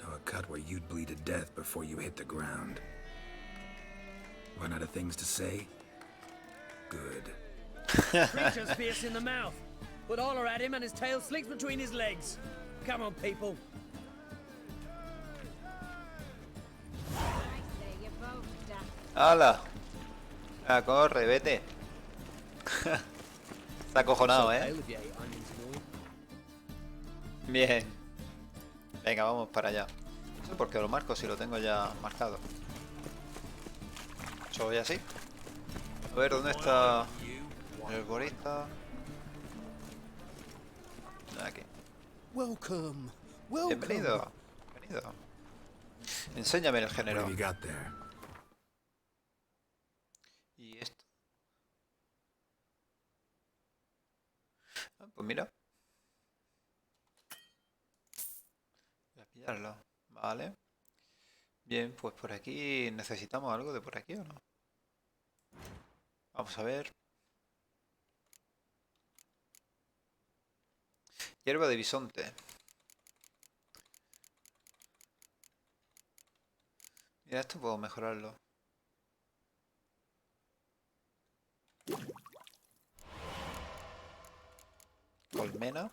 Know a cut where you'd bleed to death before you hit the ground. Run out of things to say? Good. Creature's fierce in the mouth, but holler at him and his tail slicks between his legs. Come on, people. ¡Hala! Ah, corre, vete. Está acojonado, ¿eh? Bien. Venga, vamos para allá. No sé por qué lo marco si lo tengo ya marcado. Soy así. A ver, ¿dónde está el gorista? Aquí. Welcome. Bienvenido. Bienvenido. Enséñame el género. Y esto. Ah, pues mira. Voy a pillarlo. Vale. Bien, pues por aquí necesitamos algo de por aquí o no. Vamos a ver. Hierba de bisonte. Mira, esto puedo mejorarlo. Colmena.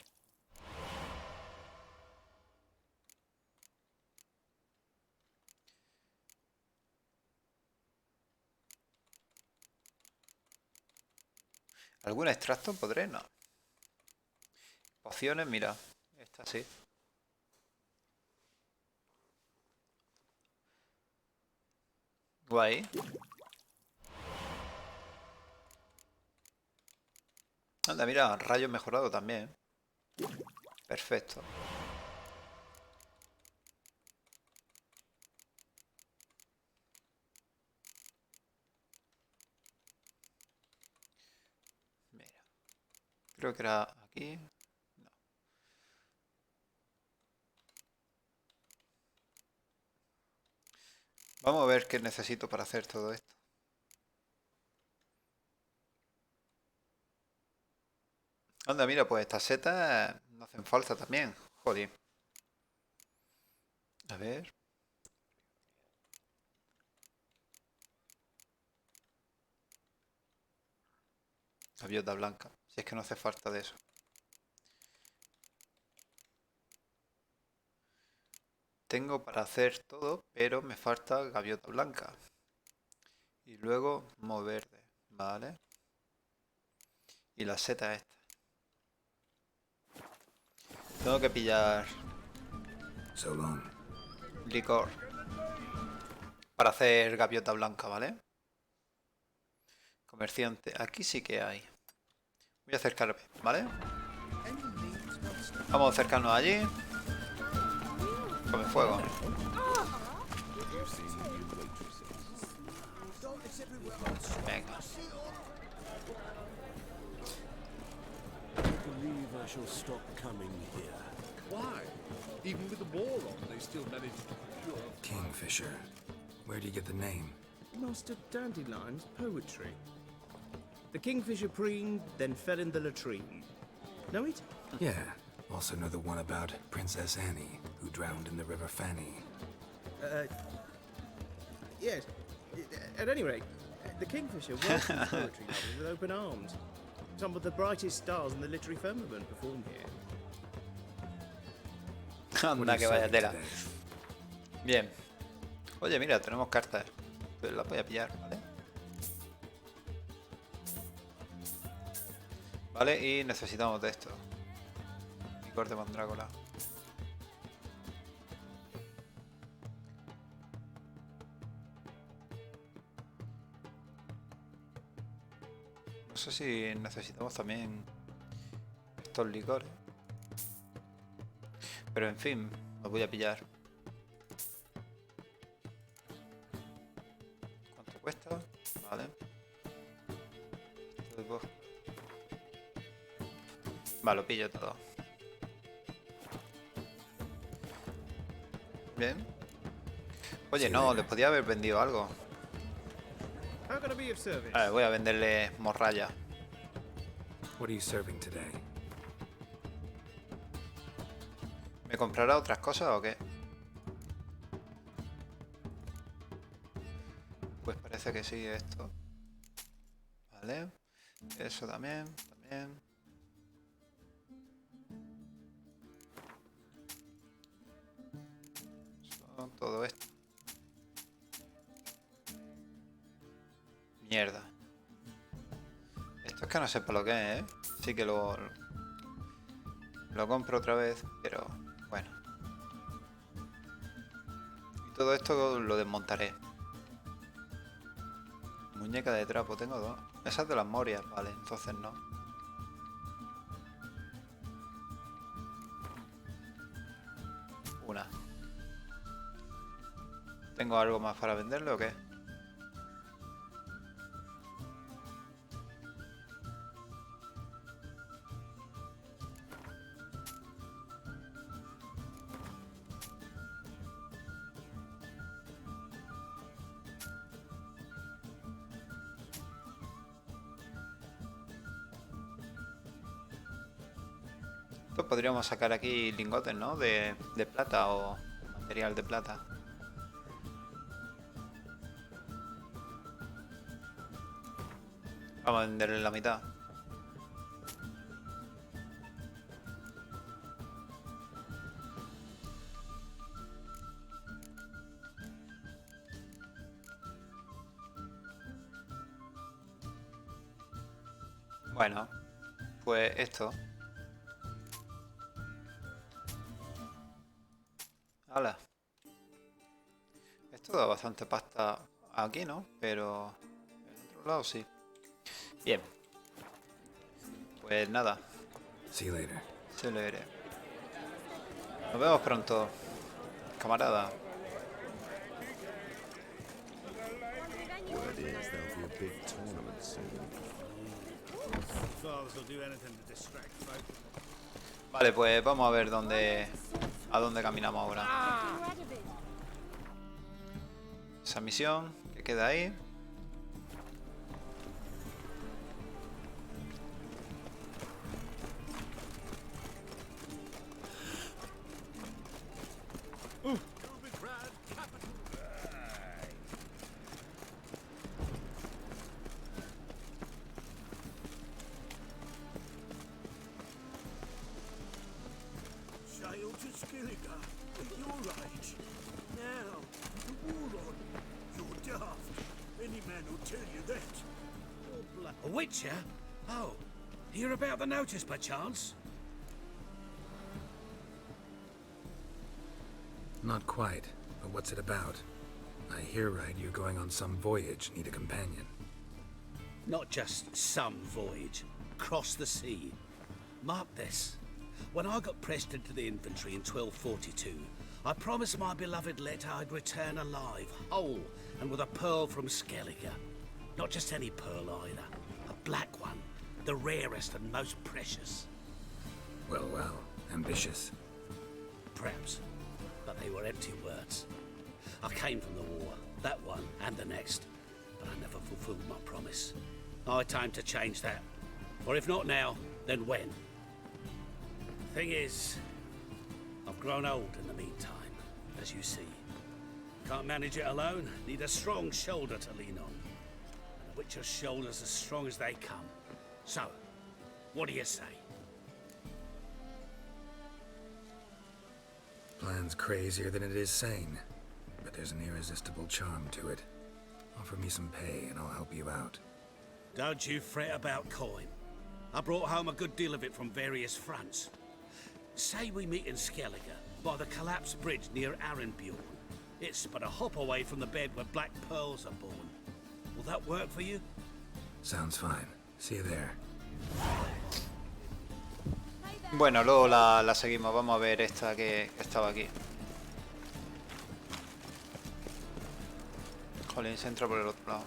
¿Algún extracto podré? No. Pociones, mira. Esta sí. Guay. Anda, mira, rayo mejorado también. Perfecto. Mira. Creo que era aquí. No. Vamos a ver qué necesito para hacer todo esto. Anda, mira, pues estas setas no hacen falta también. Joder. A ver. Gaviota blanca. Si es que no hace falta de eso. Tengo para hacer todo, pero me falta gaviota blanca. Y luego moho verde. Vale. Y la seta esta. Tengo que pillar licor para hacer gaviota blanca, ¿vale? Comerciante, aquí sí que hay. Voy a acercarme, ¿vale? Vamos a acercarnos allí. Come fuego. Venga. I shall stop coming here. Why? Even with the war on, they still manage to procure. Kingfisher. Where do you get the name? Master Dandelion's poetry. The kingfisher preened, then fell in the latrine. Know it? Yeah. Also know the one about Princess Annie, who drowned in the River Fanny. Yes. At any rate, the kingfisher welcomed poetry lovers with open arms. Some of the brightest stars in the literary firmament perform here. Anda, que vaya tela. Bien. Oye, mira, tenemos cartas. Pues las voy a pillar, ¿vale? Vale, y necesitamos de esto. Licor de mandrágora. No sé si necesitamos también estos licores. Pero en fin, los voy a pillar. ¿Cuánto cuesta? Vale. Vale, lo pillo todo. Bien. Oye, no, les podía haber vendido algo. How can I be of service? A ver, voy a venderle morralla. What are you serving today? ¿Me comprará otras cosas o qué? Pues parece que sí, esto. Vale. Eso también. Eso, todo esto. Mierda. Esto es que no sé para lo que es, ¿eh? Sí que lo compro otra vez, pero bueno. Y todo esto lo desmontaré. Muñeca de trapo, tengo dos. Esas de las Morias, vale, entonces no. Una. ¿Tengo algo más para venderle o qué? Podríamos sacar aquí lingotes, ¿no? De plata o material de plata. Vamos a venderle la mitad. Bueno, pues esto. Hala. Esto da bastante pasta aquí, ¿no? Pero en otro lado sí. Bien. Pues nada. See you later. Se lo iré. Nos vemos pronto, camarada. Word is there'll be a big tournament soon. Fathers will do anything to distract folk. Vale, pues vamos a ver a dónde caminamos ahora. Esa misión que queda ahí. Sail to Skilliga at your age. Now, the warlord. You're daft. Any man will tell you that. A witcher? Oh, hear about the notice by chance? Not quite, but what's it about? I hear right you're going on some voyage, need a companion. Not just some voyage. Cross the sea. Mark this. When I got pressed into the infantry in 1242, I promised my beloved Letta I'd return alive, whole, and with a pearl from Skellige. Not just any pearl either. A black one. The rarest and most precious. Well, well. Ambitious. Perhaps. But they were empty words. I came from the war, that one and the next, but I never fulfilled my promise. High time to change that. For if not now, then when? Thing is, I've grown old in the meantime, as you see. Can't manage it alone, need a strong shoulder to lean on. And a witcher's shoulder's as strong as they come. So, what do you say? Plan's crazier than it is sane, but there's an irresistible charm to it. Offer me some pay and I'll help you out. Don't you fret about coin. I brought home a good deal of it from various fronts. Say we meet in Skellige, by the collapsed bridge near Arenbjorn. It's but a hop away from the bed where black pearls are born. Will that work for you? Sounds fine. See you there. Bueno, luego la seguimos. Vamos a ver esta que estaba aquí. Jolín, se entra por el otro lado.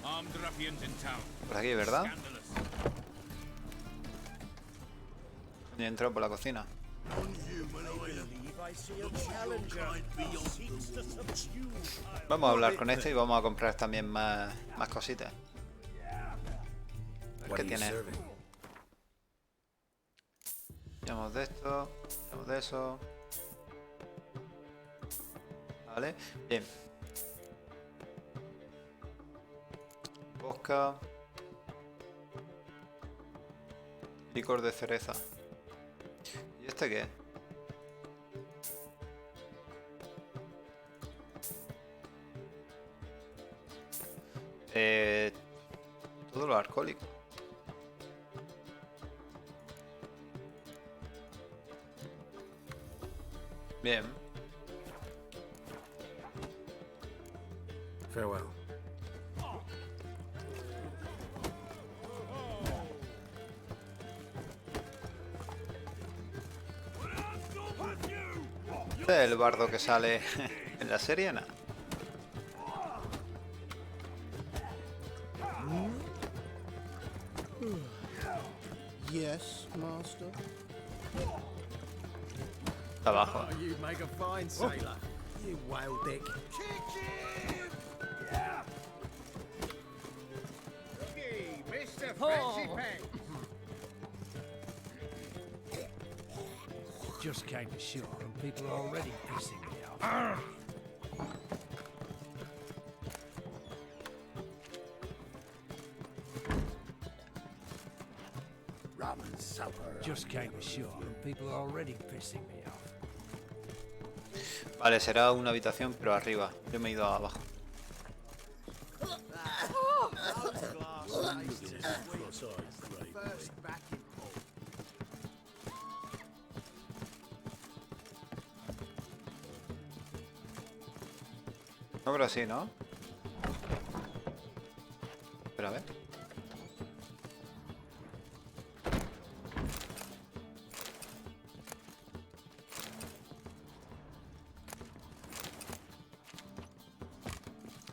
Armed Por aquí, ¿verdad? Y entró por la cocina. Vamos a hablar con este y vamos a comprar también más cositas. A ver qué tiene. Llamamos de esto, llamamos de eso. Vale, bien. Vodka. Licor de cereza. ¿Y este qué es? Todo lo alcohólico. Bien. Farewell. Este es el bardo que sale en la serie, ¿no? Yes, master. Está abajo. Oh, you make a fine sailor. You whale dick. Hey, Mr. Oh. Fancy Pants. Just came ashore and people are already pissing me off. Ramen supper. Just came ashore and people are already pissing me off. Vale, será una habitación, pero arriba. Yo me he ido abajo. No, pero sí, ¿no? Pero a ver.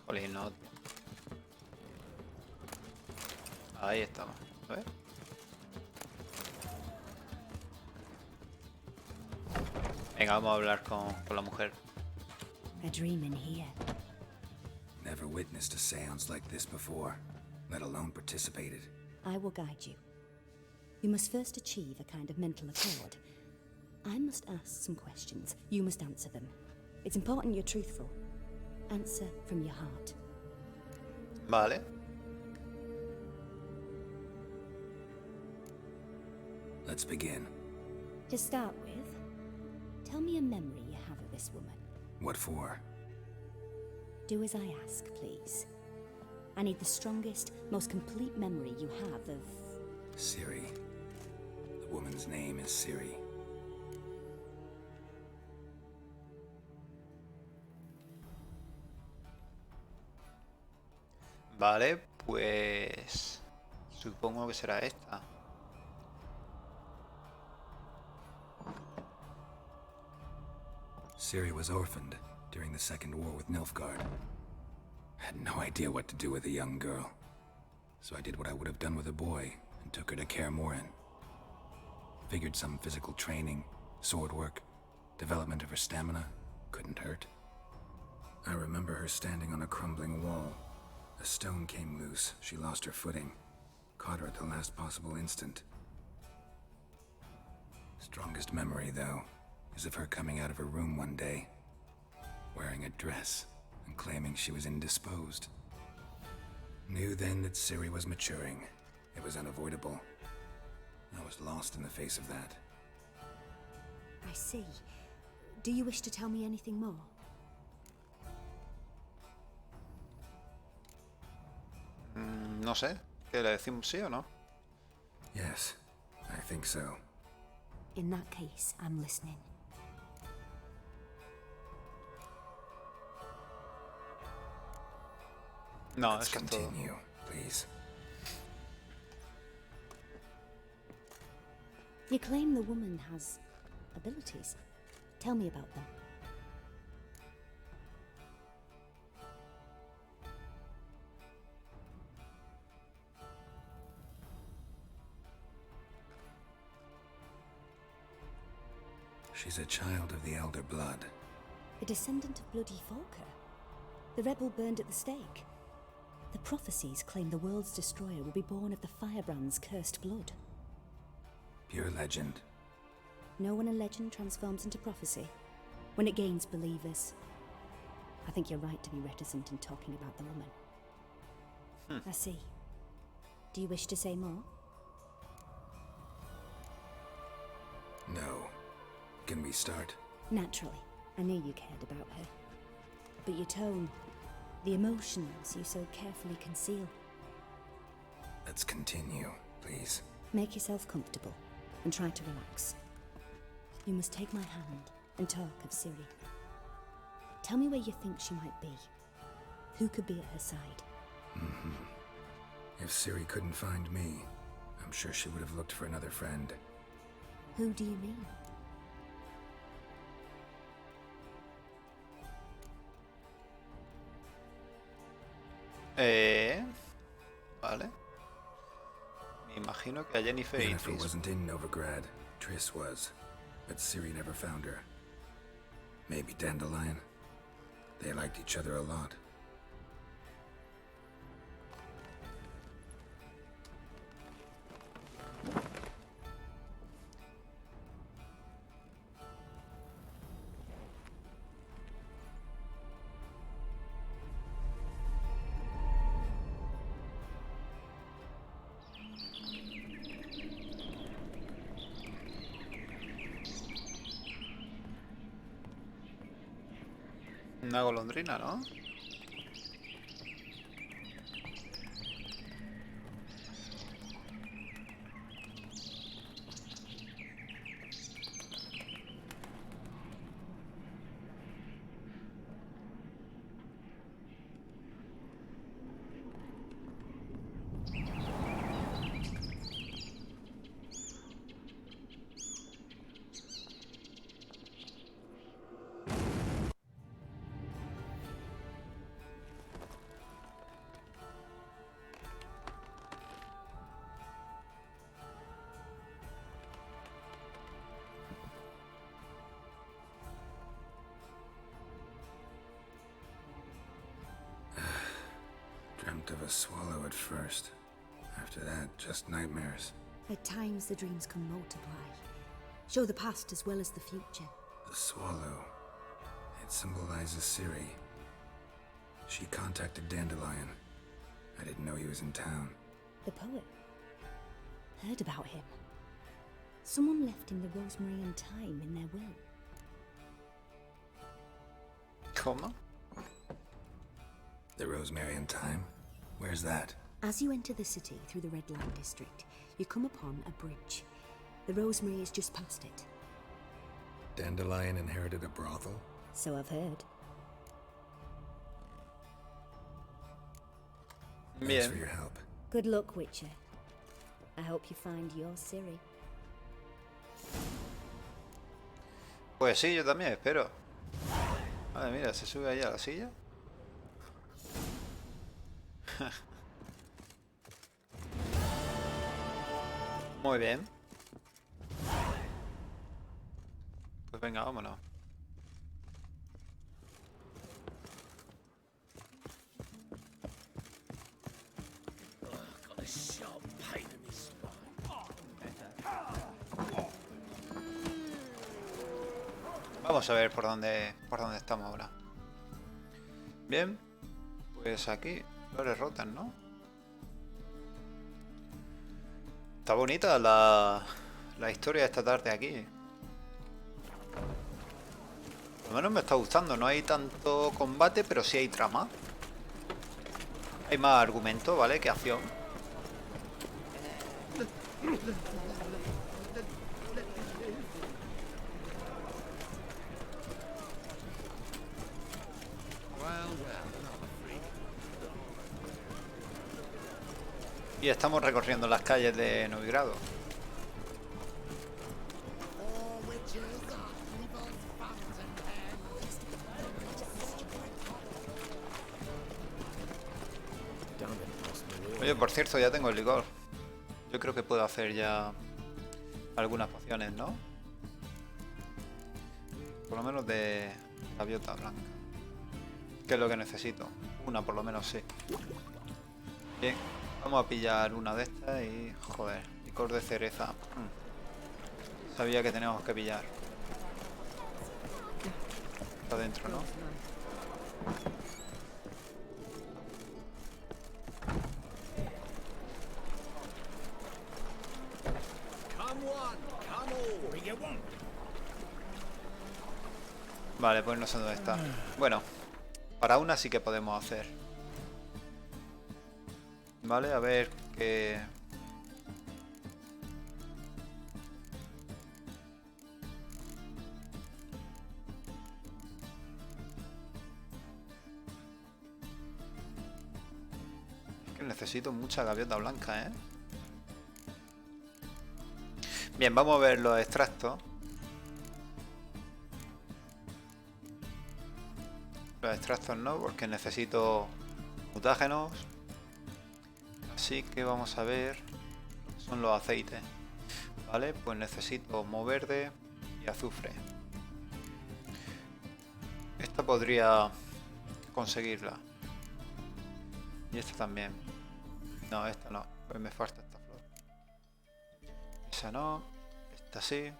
Jolín, no. Ahí estamos. A ver. Venga, vamos a hablar con la mujer. A dream in here. Never witnessed a seance like this before, let alone participated. I will guide you. You must first achieve a kind of mental accord. I must ask some questions. You must answer them. It's important you're truthful. Answer from your heart. Vale. Let's begin. To start with, tell me a memory you have of this woman. What for? Do as I ask, please. I need the strongest, most complete memory you have of... Ciri. The woman's name is Ciri. Vale, pues... Supongo que será esta. Ciri was orphaned during the Second War with Nilfgaard. Had no idea what to do with a young girl. So I did what I would have done with a boy and took her to Kaer Morhen. Figured some physical training, sword work, development of her stamina couldn't hurt. I remember her standing on a crumbling wall. A stone came loose, she lost her footing. Caught her at the last possible instant. Strongest memory, though, is of her coming out of her room one day, wearing a dress and claiming she was indisposed. Knew then that Ciri was maturing. It was unavoidable. I was lost in the face of that. I see. Do you wish to tell me anything more? No sé. ¿Qué le decimos sí o no? Yes, I think so. In that case, I'm listening. No, Let's eso es todo. continue, please. You claim the woman has abilities. Tell me about them. She's a child of the Elder Blood. A descendant of Bloody Volker. The rebel burned at the stake. The prophecies claim the world's destroyer will be born of the Firebrand's cursed blood. Pure legend. Know when a legend transforms into prophecy? When it gains believers. I think you're right to be reticent in talking about the woman. I see. Do you wish to say more? No. Can we start? Naturally. I knew you cared about her. But your tone, the emotions you so carefully conceal. Let's continue, please. Make yourself comfortable and try to relax. You must take my hand and talk of Ciri. Tell me where you think she might be. Who could be at her side? If Ciri couldn't find me, I'm sure she would have looked for another friend. Who do you mean? Vale. Me imagino que a Jennifer y Jennifer Triss. wasn't in Novigrad. Triss was. But Ciri never found her. Maybe Dandelion. They liked each other a lot. Una golondrina, ¿no? Dreamt of a swallow at first. After that, just nightmares. At times the dreams can multiply. Show the past as well as the future. The swallow. It symbolizes Ciri. She contacted Dandelion. I didn't know he was in town. The poet. Heard about him. Someone left him the rosemary and thyme in their will. ¿Cómo? The Rosemary and Thyme? Where's that? As you enter the city through the Red Light District, you come upon a bridge. The rosemary is just past it. Dandelion inherited a brothel? So I've heard. Thanks for your help. Good luck, Witcher. I hope you find your Ciri. Pues sí, yo también espero. Madre mira, se sube ahí a la silla. Muy bien. Pues venga, vámonos. Vamos a ver por dónde estamos ahora. Bien, pues aquí flores rotas, ¿no? Está bonita la historia de esta tarde aquí. Por lo menos me está gustando. No hay tanto combate, pero sí hay trama. Hay más argumento, ¿vale? Que acción. Y estamos recorriendo las calles de Novigrado. Oye, por cierto, ya tengo el licor. Yo creo que puedo hacer ya algunas pociones, ¿no? lo menos de gaviota blanca. Que es lo que necesito. Una por lo menos, sí. Bien, vamos a pillar una de estas y... Joder, licor de cereza. Sabía que teníamos que pillar. Está adentro, ¿no? Vale, pues no sé dónde está. Bueno, para una sí que podemos hacer. Vale, a ver qué... Es que necesito mucha gaviota blanca, ¿eh? Bien, vamos a ver los extractos. Los extractos no, porque necesito mutágenos. Así que vamos a ver lo que son los aceites. Vale, pues necesito moho verde y azufre. Esta podría conseguirla. Y esta también. No, esta no, pues me falta esta flor. Esa no, esta sí.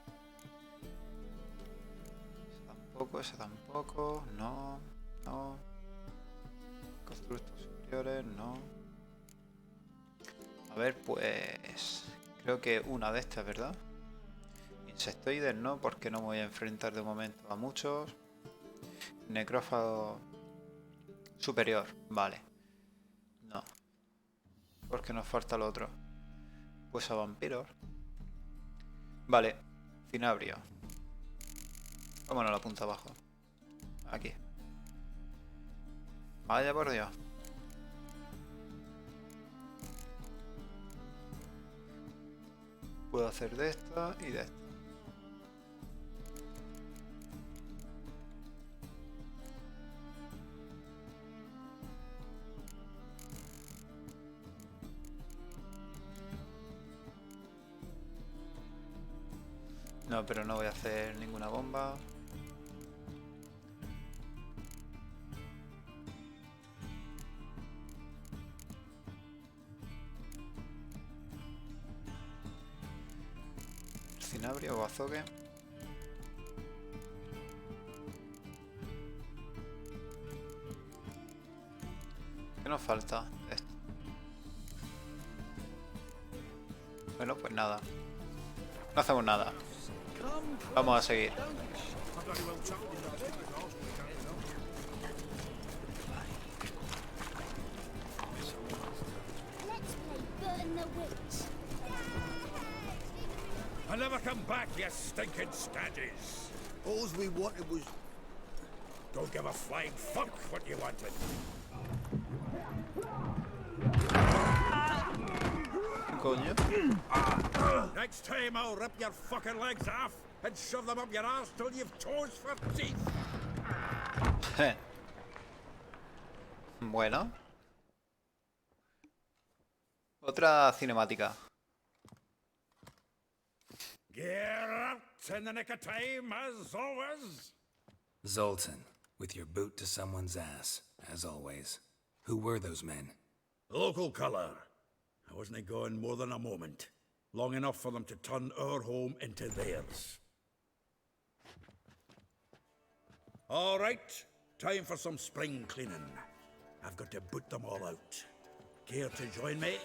Esa tampoco, no. No. Constructos superiores, no. A ver, pues... Creo que una de estas, ¿verdad? Insectoides no, porque no me voy a enfrentar de momento a muchos. Necrófago superior, vale. No. Porque nos falta lo otro. Pues a vampiros. Vale, cinabrio. Vámonos a la punta abajo. Aquí. Vaya por Dios. Puedo hacer de esta y de esta. No, pero no voy a hacer ninguna bomba. Cinabrio o azogue. ¿Qué nos falta? Esto. Bueno, pues nada. No hacemos nada. Vamos a seguir. I'll never come back, you stinking staggies. All we wanted was... Don't give a flying fuck what you wanted. Coño. Next time I'll rip your fucking legs off and shove them up your ass till you've toes for teeth. Bueno. Otra cinemática. Gear out in the nick of time, as always. Zoltan, with your boot to someone's ass, as always. Who were those men? Local colour. I wasn't gone more than a moment. Long enough for them to turn our home into theirs. All right, time for some spring cleaning. I've got to boot them all out. Care to join me?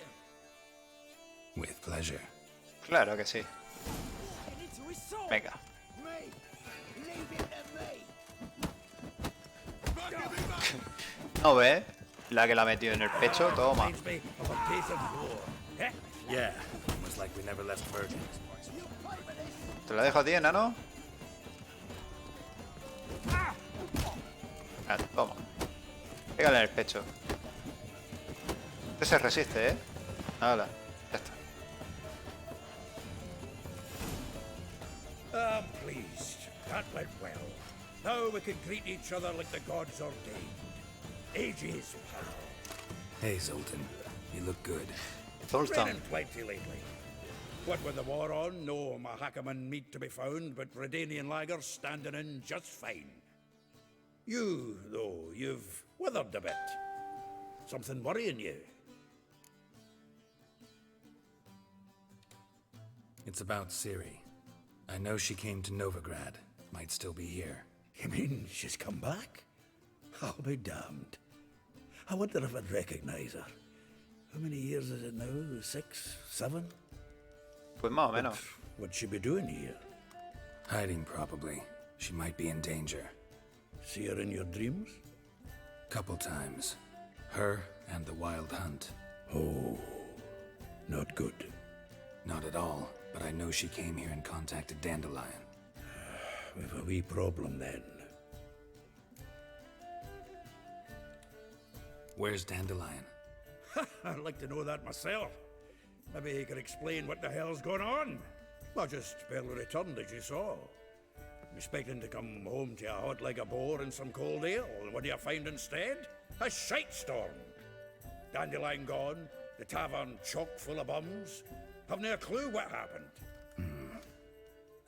With pleasure. Claro que sí. Venga. ¿No ves? La que la metió en el pecho, toma. Yeah, almost like we never left virgins. Te la dejo a ti, enano. Ah, toma. Pégale en el pecho. Este se resiste, ¿eh? Hala, ya está. I'm pleased. That went well. Now we can greet each other like the gods ordained. Ages, pal. Hey, Zoltan. You look good. Zoltan. Raining plenty lately. What with the war on, no Mahakaman meat to be found, but Redanian lagers standing in just fine. You, though, you've withered a bit. Something worrying you? It's about Ciri. I know she came to Novigrad. Might still be here. You mean she's come back? I'll be damned. I wonder if I'd recognize her. How many years is it now? 6, 7? Pues más o menos. What'd she be doing here? Hiding, probably. She might be in danger. See her in your dreams? Couple times. Her and the Wild Hunt. Oh, not good. Not at all, but I know she came here and contacted Dandelion. We've a wee problem then. Where's Dandelion? I'd like to know that myself. Maybe he could explain what the hell's going on. I just barely returned, as you saw. I'm expecting to come home to a hot like a boar and some cold ale, and what do you find instead? A shite storm. Dandelion gone, the tavern chock full of bums. Have no clue what happened.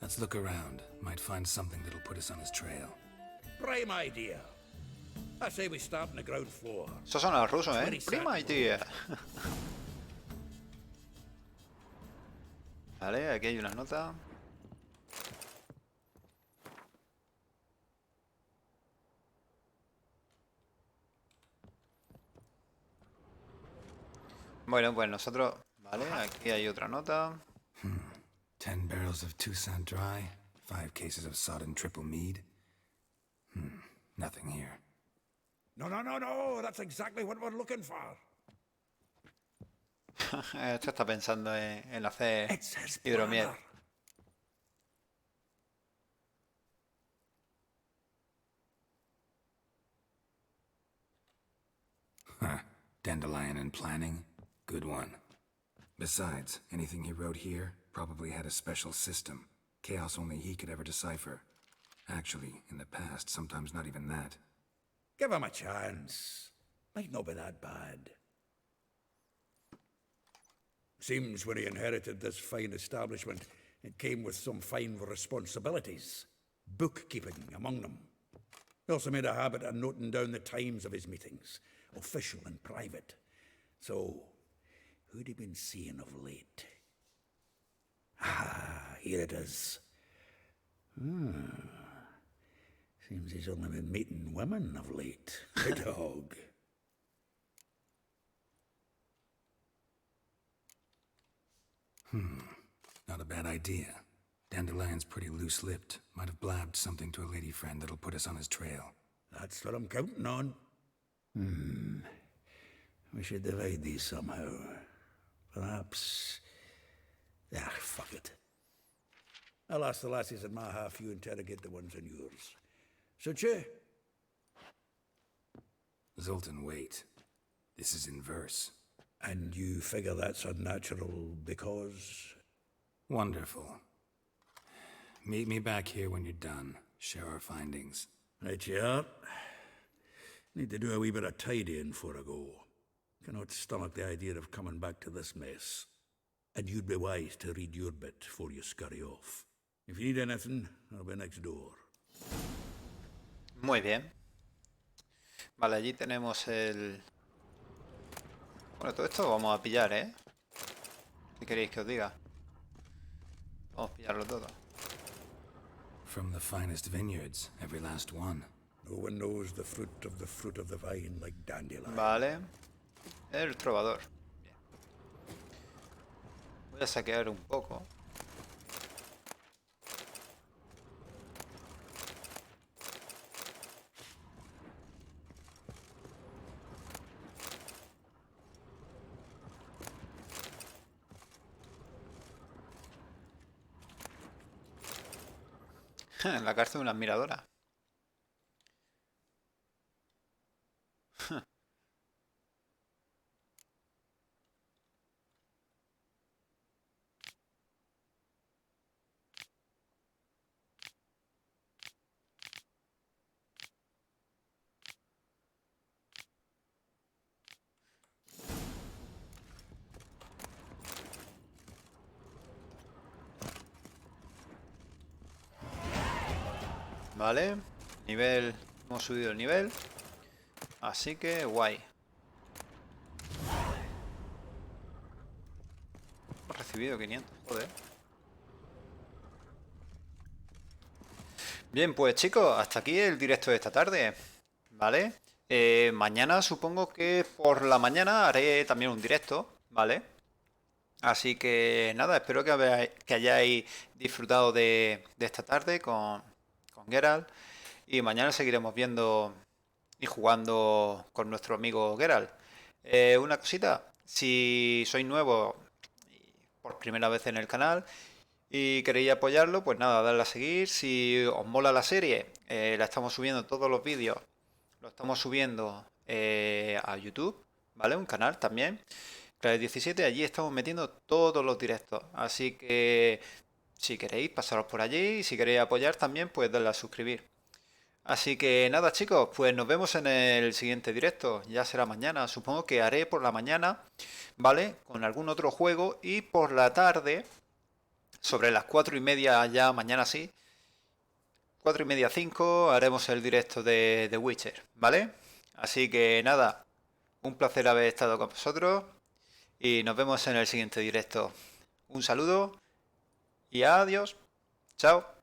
Let's look around. Might find something that'll put us on his trail. Prime idea. I say we start on the ground floor. Eso suena al ruso, ¿eh? Prima idea. Vale, aquí hay una nota. Bueno, pues nosotros... Vale, aquí hay otra nota. 10 barrels of Toussaint Dry, 5 cases of sodden triple mead. Nothing here. No, that's exactly what we're looking for. Esto está pensando en hacer hidromiel. Dandelion and planning? Good one. Besides, anything he wrote here probably had a special system. Chaos only he could ever decipher. Actually, in the past, sometimes not even that. Give him a chance. Might not be that bad. Seems when he inherited this fine establishment, it came with some fine responsibilities. Bookkeeping among them. He also made a habit of noting down the times of his meetings, official and private. So, who'd he been seeing of late? Ah, here it is. Seems he's only been meeting women of late. The dog. Not a bad idea. Dandelion's pretty loose-lipped. Might have blabbed something to a lady friend that'll put us on his trail. That's what I'm counting on. We should divide these somehow. Perhaps... fuck it. I'll ask the lassies in my half, you interrogate the ones in yours. Suche? Zoltan, wait. This is in verse. And you figure that's unnatural because... Wonderful. Meet me back here when you're done. Share our findings. Right you are. Need to do a wee bit of tidying before I go. Cannot stomach the idea of coming back to this mess. And you'd be wise to read your bit before you scurry off. If you need anything, I'll be next door. Muy bien. Vale, allí tenemos el... Bueno, todo esto lo vamos a pillar, ¿eh? ¿Qué queréis que os diga? Vamos a pillarlo todo. From the finest vineyards, every last one. No one knows the fruit of the vine like Dandelion. Vale. El trovador. Bien. Voy a saquear un poco. En la cárcel de una admiradora. ¿vale? Nivel, hemos subido el nivel. Así que guay. Hemos recibido 500, joder. Bien, pues chicos, hasta aquí el directo de esta tarde, ¿vale? Mañana supongo que por la mañana haré también un directo, ¿vale? Así que nada, espero que hayáis disfrutado de esta tarde con Geralt. Y mañana seguiremos viendo y jugando con nuestro amigo Geralt. Una cosita, si sois nuevos por primera vez en el canal y queréis apoyarlo, pues nada, darle a seguir. Si os mola la serie, la estamos subiendo todos los vídeos, lo estamos subiendo a YouTube, ¿vale? Un canal también, Clave 17, allí estamos metiendo todos los directos. Así que si queréis, pasaros por allí y si queréis apoyar también, pues darle a suscribir. Así que nada chicos, pues nos vemos en el siguiente directo, ya será mañana, supongo que haré por la mañana, ¿vale? Con algún otro juego y por la tarde, sobre las 4:30 ya mañana sí, 4:30, 5, haremos el directo de The Witcher, ¿vale? Así que nada, un placer haber estado con vosotros y nos vemos en el siguiente directo. Un saludo y adiós, chao.